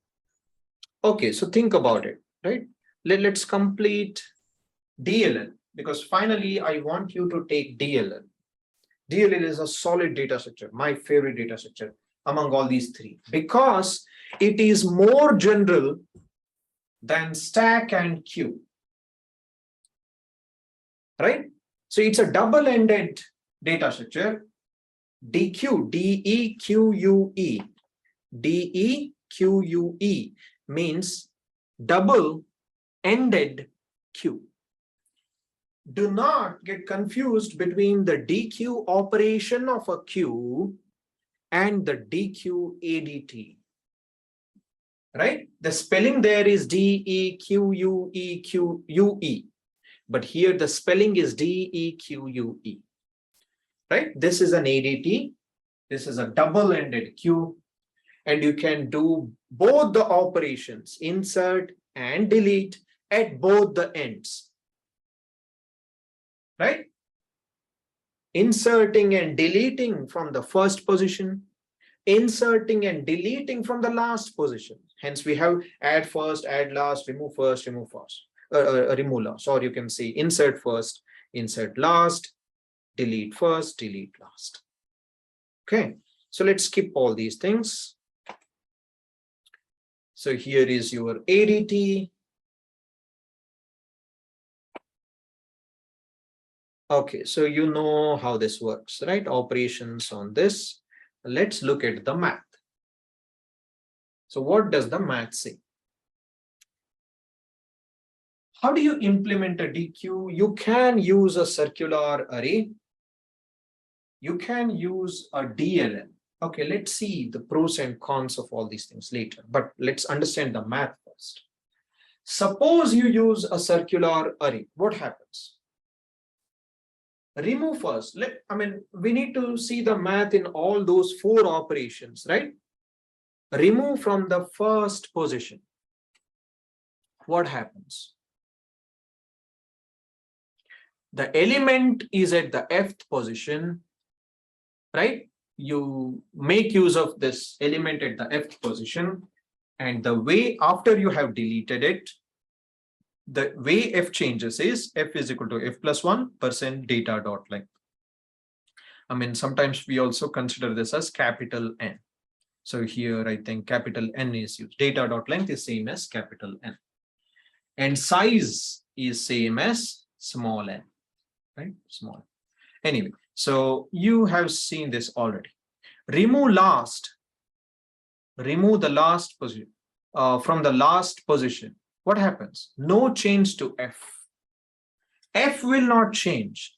Okay, so think about it, right? Let's complete DLL, because finally I want you to take DLL. DLL is a solid data structure, my favorite data structure among all these three, because it is more general than stack and queue, right? So it's a double-ended data structure, DQ, D-E-Q-U-E. D-E-Q-U-E means double-ended queue. Do not get confused between the DQ operation of a queue and the DQ ADT, right? The spelling there is D-E-Q-U-E-Q-U-E, but here the spelling is D-E-Q-U-E, right? This is an ADT. This is a double-ended queue, and you can do both the operations, insert and delete, at both the ends, right? Inserting and deleting from the first position, inserting and deleting from the last position. Hence we have add first, add last, remove first, remove first, remove last, or you can say insert first, insert last, delete first, delete last. Okay, so let's skip all these things. So here is your ADT. Okay, so you know how this works, right? Operations on this. Let's look at the math. So what does the math say? How do you implement a DQ? You can use a circular array. You can use a DLN. Okay, let's see the pros and cons of all these things later, but let's understand the math first. Suppose you use a circular array, what happens? Remove first. We need to see the math in all those 4 operations, right? Remove from the first position. What happens? The element is at the fth position, right? You make use of this element at the fth position, and the way after you have deleted it, the way f changes is f is equal to f plus 1% data dot length. Sometimes we also consider this as capital N. So here I think capital N is used. Data dot length is same as capital N. And size is same as small n, right? Small. Anyway, so you have seen this already. Remove the last position. From the last position, what happens? No change to f. F will not change,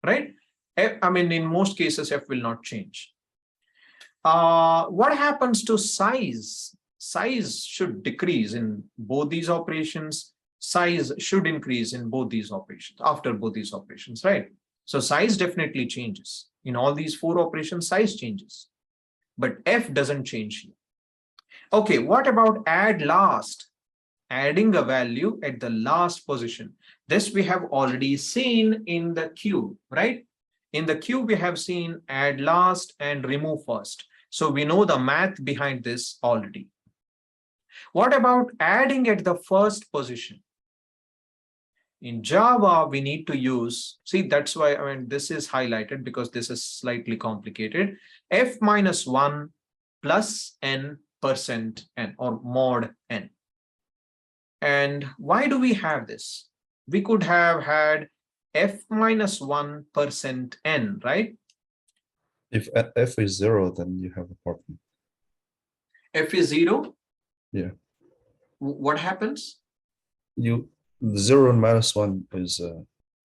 right? In most cases, f will not change. What happens to size? Size should decrease in both these operations. Size should increase in both these operations, after both these operations, right? So size definitely changes. In all these 4 operations, size changes, but f doesn't change here. Okay, what about add last? Adding a value at the last position. This we have already seen in the queue, right? In the queue, we have seen add last and remove first. So we know the math behind this already. What about adding at the first position? In Java, we need to use, see, that's why this is highlighted because this is slightly complicated. F minus 1 plus n percent n or mod n. And why do we have this? We could have had f minus 1% n, right? If f is 0, then you have a problem. F is 0? Yeah. What happens? 0 and minus 1 is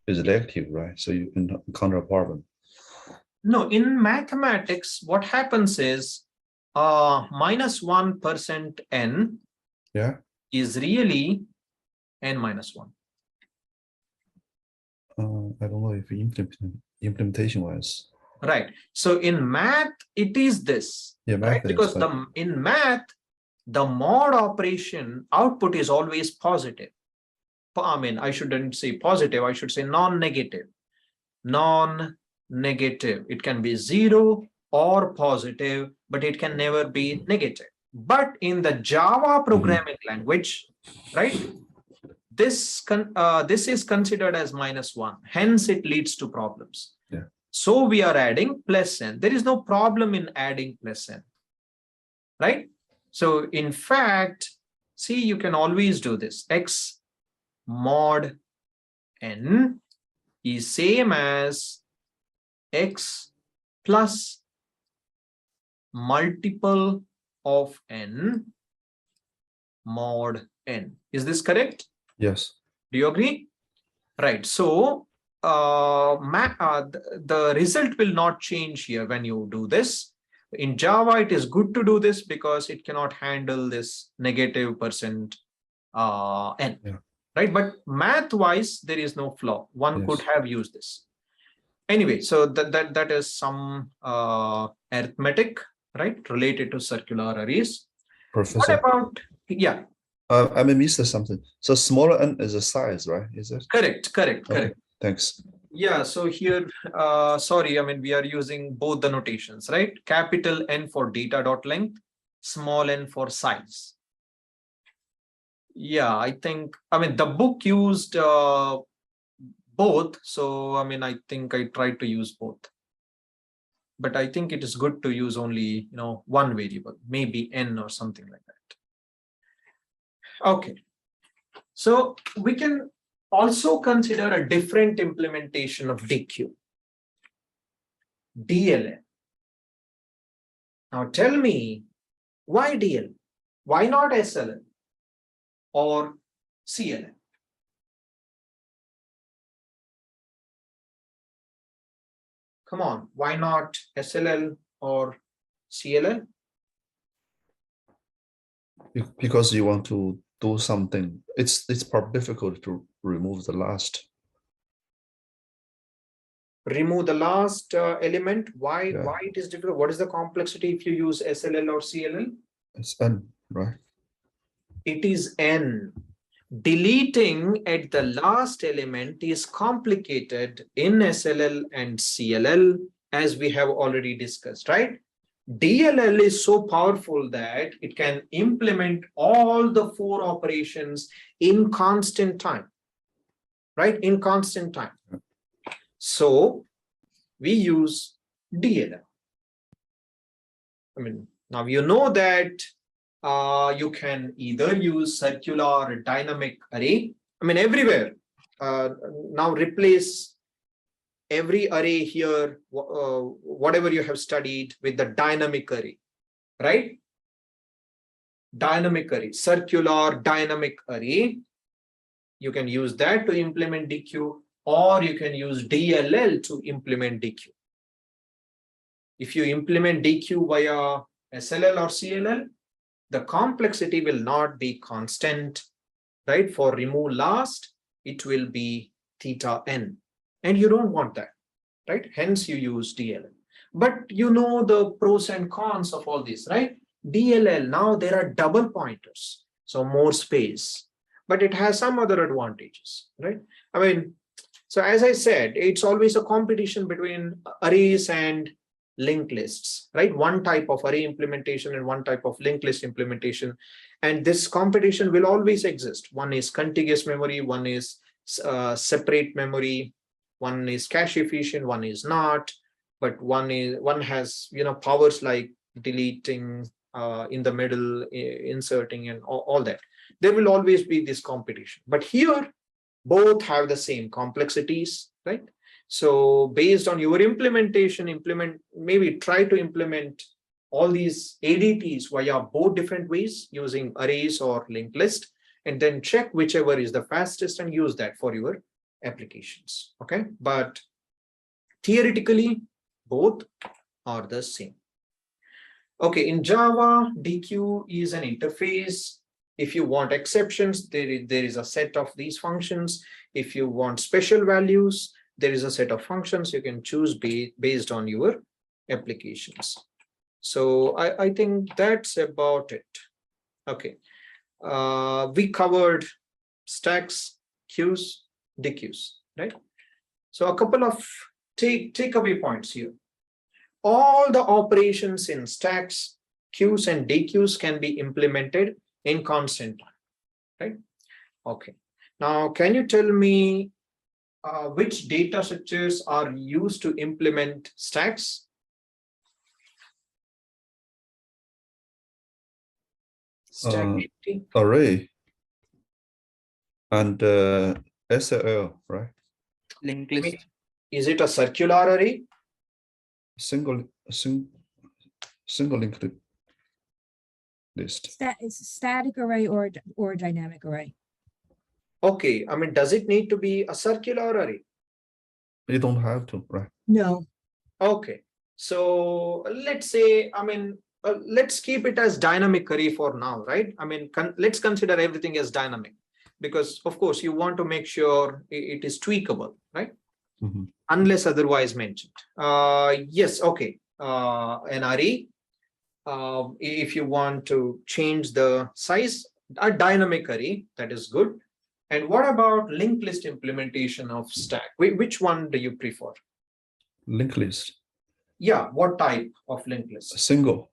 negative, right? So you encounter a problem. No, in mathematics, what happens is minus 1% n is really n minus 1. I don't know if implementation wise. Right. So in math, it is this. Yeah, math right? Because in math, the mod operation output is always positive. I shouldn't say positive, I should say non-negative. Non-negative. It can be 0 or positive, but it can never be negative. But in the Java programming language, right, this is considered as minus 1. Hence, it leads to problems. Yeah. So we are adding plus n. There is no problem in adding plus n, right? So in fact, see, you can always do this. X mod n is same as x plus multiple of n mod n. Is this correct? Yes. Do you agree? Right. So the result will not change here when you do this. In Java, it is good to do this because it cannot handle this negative percent n. Yeah. Right. But math wise, there is no flaw. One could have used this. Anyway, so that is some arithmetic, right, related to circular arrays. Professor. What about, yeah. I may miss something. So smaller n is a size, right? Is it? Correct. Okay, thanks. Yeah, so here, sorry, we are using both the notations, right? Capital N for data dot length, small n for size. Yeah, I think, the book used both. So, I think I tried to use both. But I think it is good to use only, one variable, maybe n or something like that. Okay. So we can also consider a different implementation of DQ. DLN. Now tell me, why DLN? Why not SLN or CLN? Come on, why not SLL or CLL? Because you want to do something. It's probably difficult to remove the last. Remove the last element. Why Yeah. it is difficult? What is the complexity if you use SLL or CLL? It's N, right? It is N. Deleting at the last element is complicated in SLL and CLL, as we have already discussed, right? DLL is so powerful that it can implement all the 4 operations in constant time, right? In constant time. So we use DLL. I mean, now you know that you can either use circular or dynamic array. I mean, everywhere. Now replace every array here, whatever you have studied, with the dynamic array, right? Dynamic array, circular dynamic array. You can use that to implement deque, or you can use DLL to implement deque. If you implement deque via SLL or CLL, the complexity will not be constant, right? For remove last, it will be theta n, and you don't want that, right? Hence you use DLL. But you know the pros and cons of all this, right? DLL, now there are double pointers, so more space, but it has some other advantages, right? I mean, so as I said, it's always a competition between arrays and linked lists, right? One type of array implementation and one type of linked list implementation. And this competition will always exist. One is contiguous memory, one is separate memory, one is cache efficient, one is not, but one has, you know, powers like deleting in the middle, inserting, and all that. There will always be this competition. But here, both have the same complexities, right? So based on your implementation, maybe try to implement all these ADTs via both different ways using arrays or linked list, and then check whichever is the fastest and use that for your applications. Okay, but theoretically, both are the same. Okay, in Java, deque is an interface. If you want exceptions, there is a set of these functions. If you want special values, there is a set of functions you can choose based on your applications. So I think that's about it. Okay, we covered stacks, queues, deques, right? So a couple of takeaway points here. All the operations in stacks, queues, and deques can be implemented in constant time, right? Okay, now can you tell me which data structures are used to implement stacks? Stack Array and SLL, right? Linked list. Is it a circular array? Single linked list. Static array or dynamic array. Okay, I mean, does it need to be a circular array? You don't have to, right? No. Okay, so let's say, I mean, let's keep it as dynamic array for now, right? I mean, let's consider everything as dynamic, because of course you want to make sure it is tweakable, right? Mm-hmm. Unless otherwise mentioned. Yes, okay. An array, if you want to change the size, a dynamic array, that is good. And what about linked list implementation of stack? Which one do you prefer? Linked list. Yeah, what type of linked list? Single.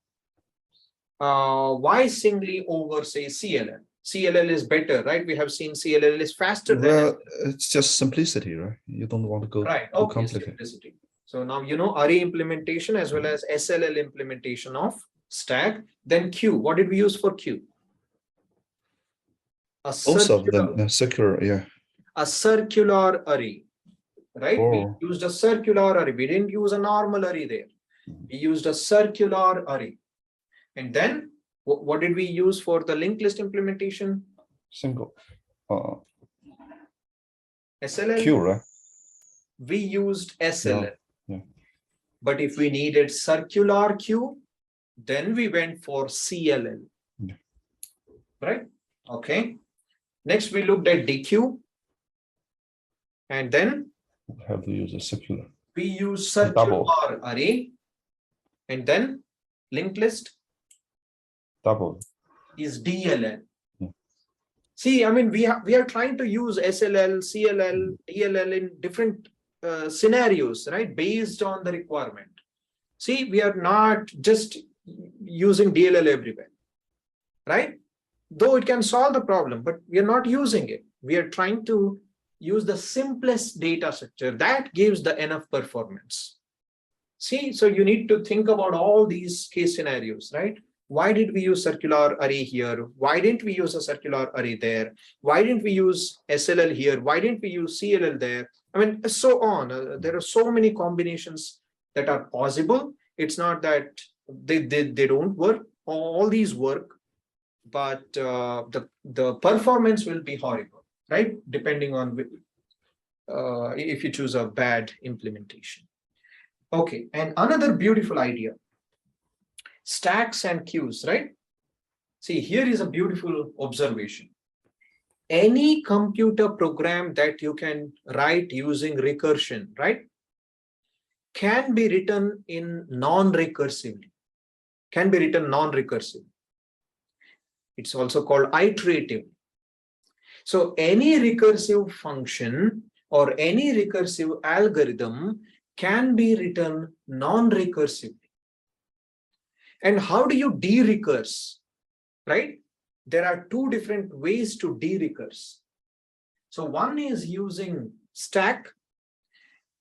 Why singly over, say, CLL? CLL is better, right? We have seen CLL is faster than. Well, it's just simplicity, right? You don't want to go right. too Okay, complicated. simplicity. So now you know array implementation as well as SLL implementation of stack. Then queue. What did we use for queue? Most of them circular, yeah. A circular array, right? Oh. We used a circular array. We didn't use a normal array there. We used a circular array. And then what did we use for the linked list implementation? Single. SLL. Queue, right? We used SLL. Yeah. But if we needed circular queue, then we went for CLL. Yeah. Right? Okay. Next, we looked at DQ. And then Have to use a circular. we use Double. circular array. And then linked list Double. is DLL. Yeah. See, I mean, we are trying to use SLL, CLL, DLL in different scenarios, right? Based on the requirement. See, we are not just using DLL everywhere, right? Though it can solve the problem, but we are not using it. We are trying to use the simplest data structure that gives the enough performance. See, so you need to think about all these case scenarios, right? Why did we use circular array here? Why didn't we use a circular array there? Why didn't we use SLL here? Why didn't we use CLL there? I mean, so on. There are so many combinations that are possible. It's not that they don't work. All these work, but the performance will be horrible, right? Depending on if you choose a bad implementation. Okay, and another beautiful idea, stacks and queues, right? See, here is a beautiful observation. Any computer program that you can write using recursion, right, can be written in non-recursively, can be written non-recursively. It's also called iterative. So any recursive function or any recursive algorithm can be written non-recursively. And how do you de-recurse, right? There are two different ways to de-recurse. So one is using stack.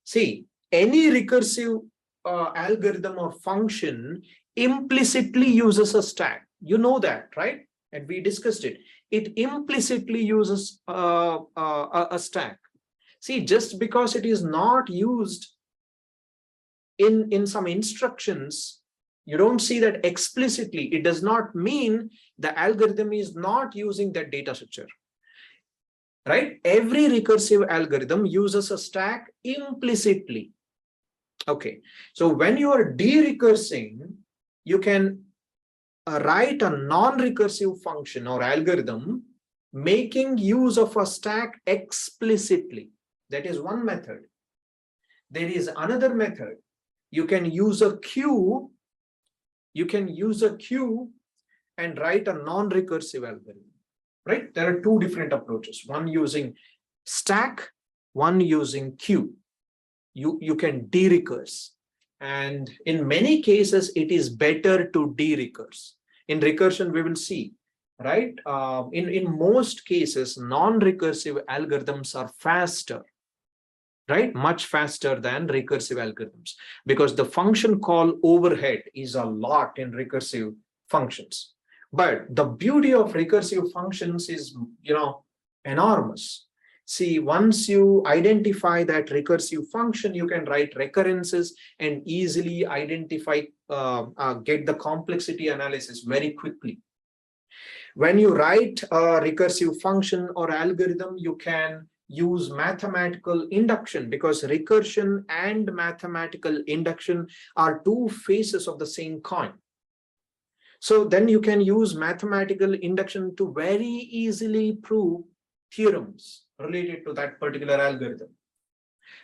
See, any recursive algorithm or function implicitly uses a stack. You know that, right? And we discussed it. It implicitly uses a stack. See, just because it is not used in some instructions, you don't see that explicitly. It does not mean the algorithm is not using that data structure, right? Every recursive algorithm uses a stack implicitly. Okay, so when you are de-recursing, you can write a non-recursive function or algorithm making use of a stack explicitly. That is one method. There is another method. You can use a queue. You can use a queue and write a non-recursive algorithm, right? There are two different approaches. One using stack, one using queue. You can de-recurse. And in many cases, it is better to de-recurse. In recursion, we will see, right? In most cases, non-recursive algorithms are faster, right? Much faster than recursive algorithms, because the function call overhead is a lot in recursive functions. But the beauty of recursive functions is, enormous. See, once you identify that recursive function, you can write recurrences and easily identify, get the complexity analysis very quickly. When you write a recursive function or algorithm, you can use mathematical induction, because recursion and mathematical induction are two faces of the same coin. So then you can use mathematical induction to very easily prove theorems related to that particular algorithm.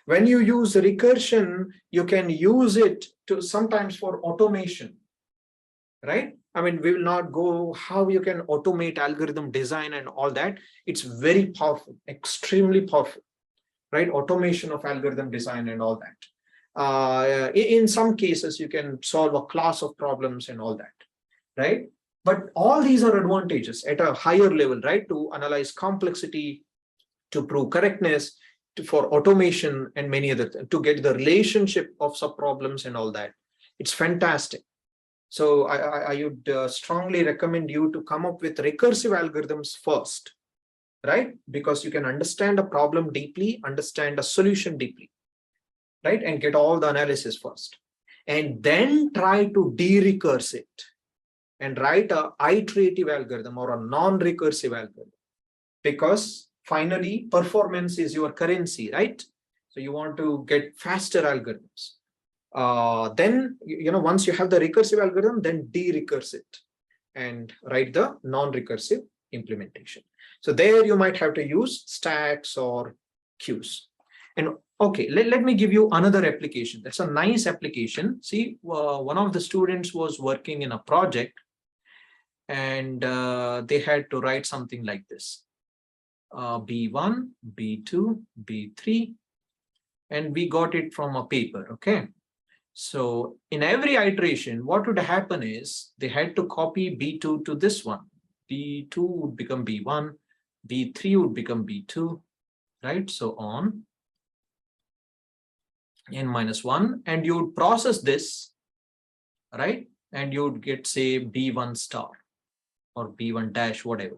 When you use recursion, you can use it to sometimes for automation, right? I mean, we will not go how you can automate algorithm design and all that. It's very powerful, extremely powerful, right? Automation of algorithm design and all that. In some cases, you can solve a class of problems and all that, right? But all these are advantages at a higher level, right? To analyze complexity, to prove correctness, for automation and many other things, to get the relationship of subproblems and all that. It's fantastic. So I would strongly recommend you to come up with recursive algorithms first, right? Because you can understand a problem deeply, understand a solution deeply, right? And get all the analysis first. And then try to de-recurse it and write an iterative algorithm or a non-recursive algorithm. Because finally, performance is your currency, right? So you want to get faster algorithms. Then, once you have the recursive algorithm, then de-recurse it and write the non-recursive implementation. So there you might have to use stacks or queues. And okay, let me give you another application. That's a nice application. See, one of the students was working in a project and they had to write something like this. B1, B2, B3, and we got it from a paper, okay? So in every iteration, what would happen is they had to copy B2 to this one. B2 would become B1, B3 would become B2, right? So on, n-1, and you would process this, right? And you would get, say, B1 star or B1 dash, whatever.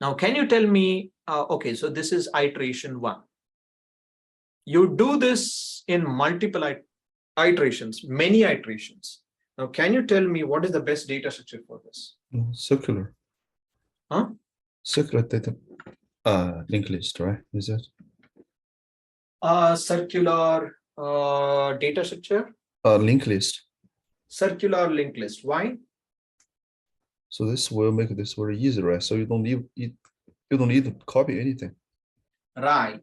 Now, can you tell me, okay, so this is iteration 1. You do this in multiple iterations, many iterations. Now, can you tell me what is the best data structure for this? Circular. Huh? Circular data linked list, right? Is that Circular data structure? linked list? Circular linked list. Why? So this will make this very easy, right? So you don't need you don't need to copy anything. Right.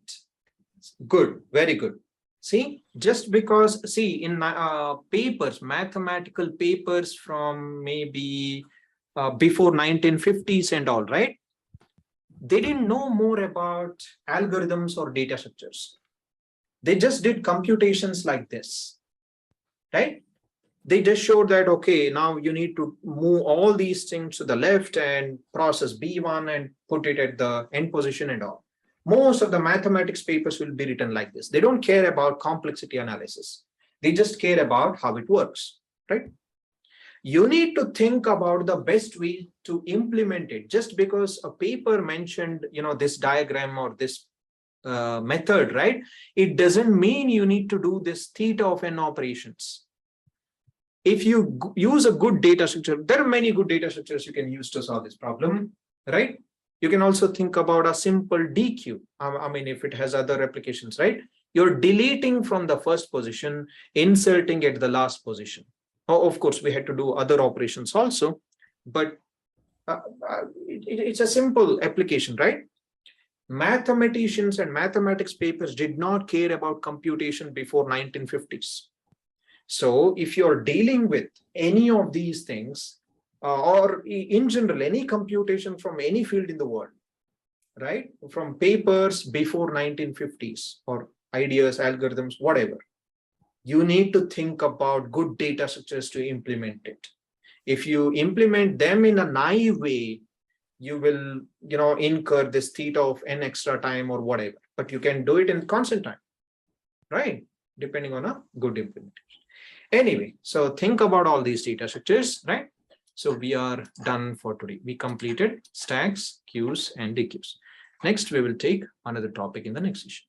Good. Very good. See, just because, see, in papers, mathematical papers from maybe before 1950s and all, right? They didn't know more about algorithms or data structures. They just did computations like this, right? They just showed that, okay, now you need to move all these things to the left and process B1 and put it at the end position and all. Most of the mathematics papers will be written like this. They don't care about complexity analysis. They just care about how it works, right? You need to think about the best way to implement it. Just because a paper mentioned, this diagram or this method, right? It doesn't mean you need to do this theta of n operations. If you use a good data structure, there are many good data structures you can use to solve this problem, right? You can also think about a simple deque. I mean, if it has other applications, right? You're deleting from the first position, inserting at the last position. Oh, of course, we had to do other operations also, but it's a simple application, right? Mathematicians and mathematics papers did not care about computation before 1950s. So if you're dealing with any of these things, or in general, any computation from any field in the world, right? From papers before 1950s or ideas, algorithms, whatever, you need to think about good data structures to implement it. If you implement them in a naive way, you will, incur this theta of n extra time or whatever, but you can do it in constant time, right? Depending on a good implementation. Anyway, so think about all these data structures, right? So we are done for today. We completed stacks, queues, and deques. Next, we will take another topic in the next session.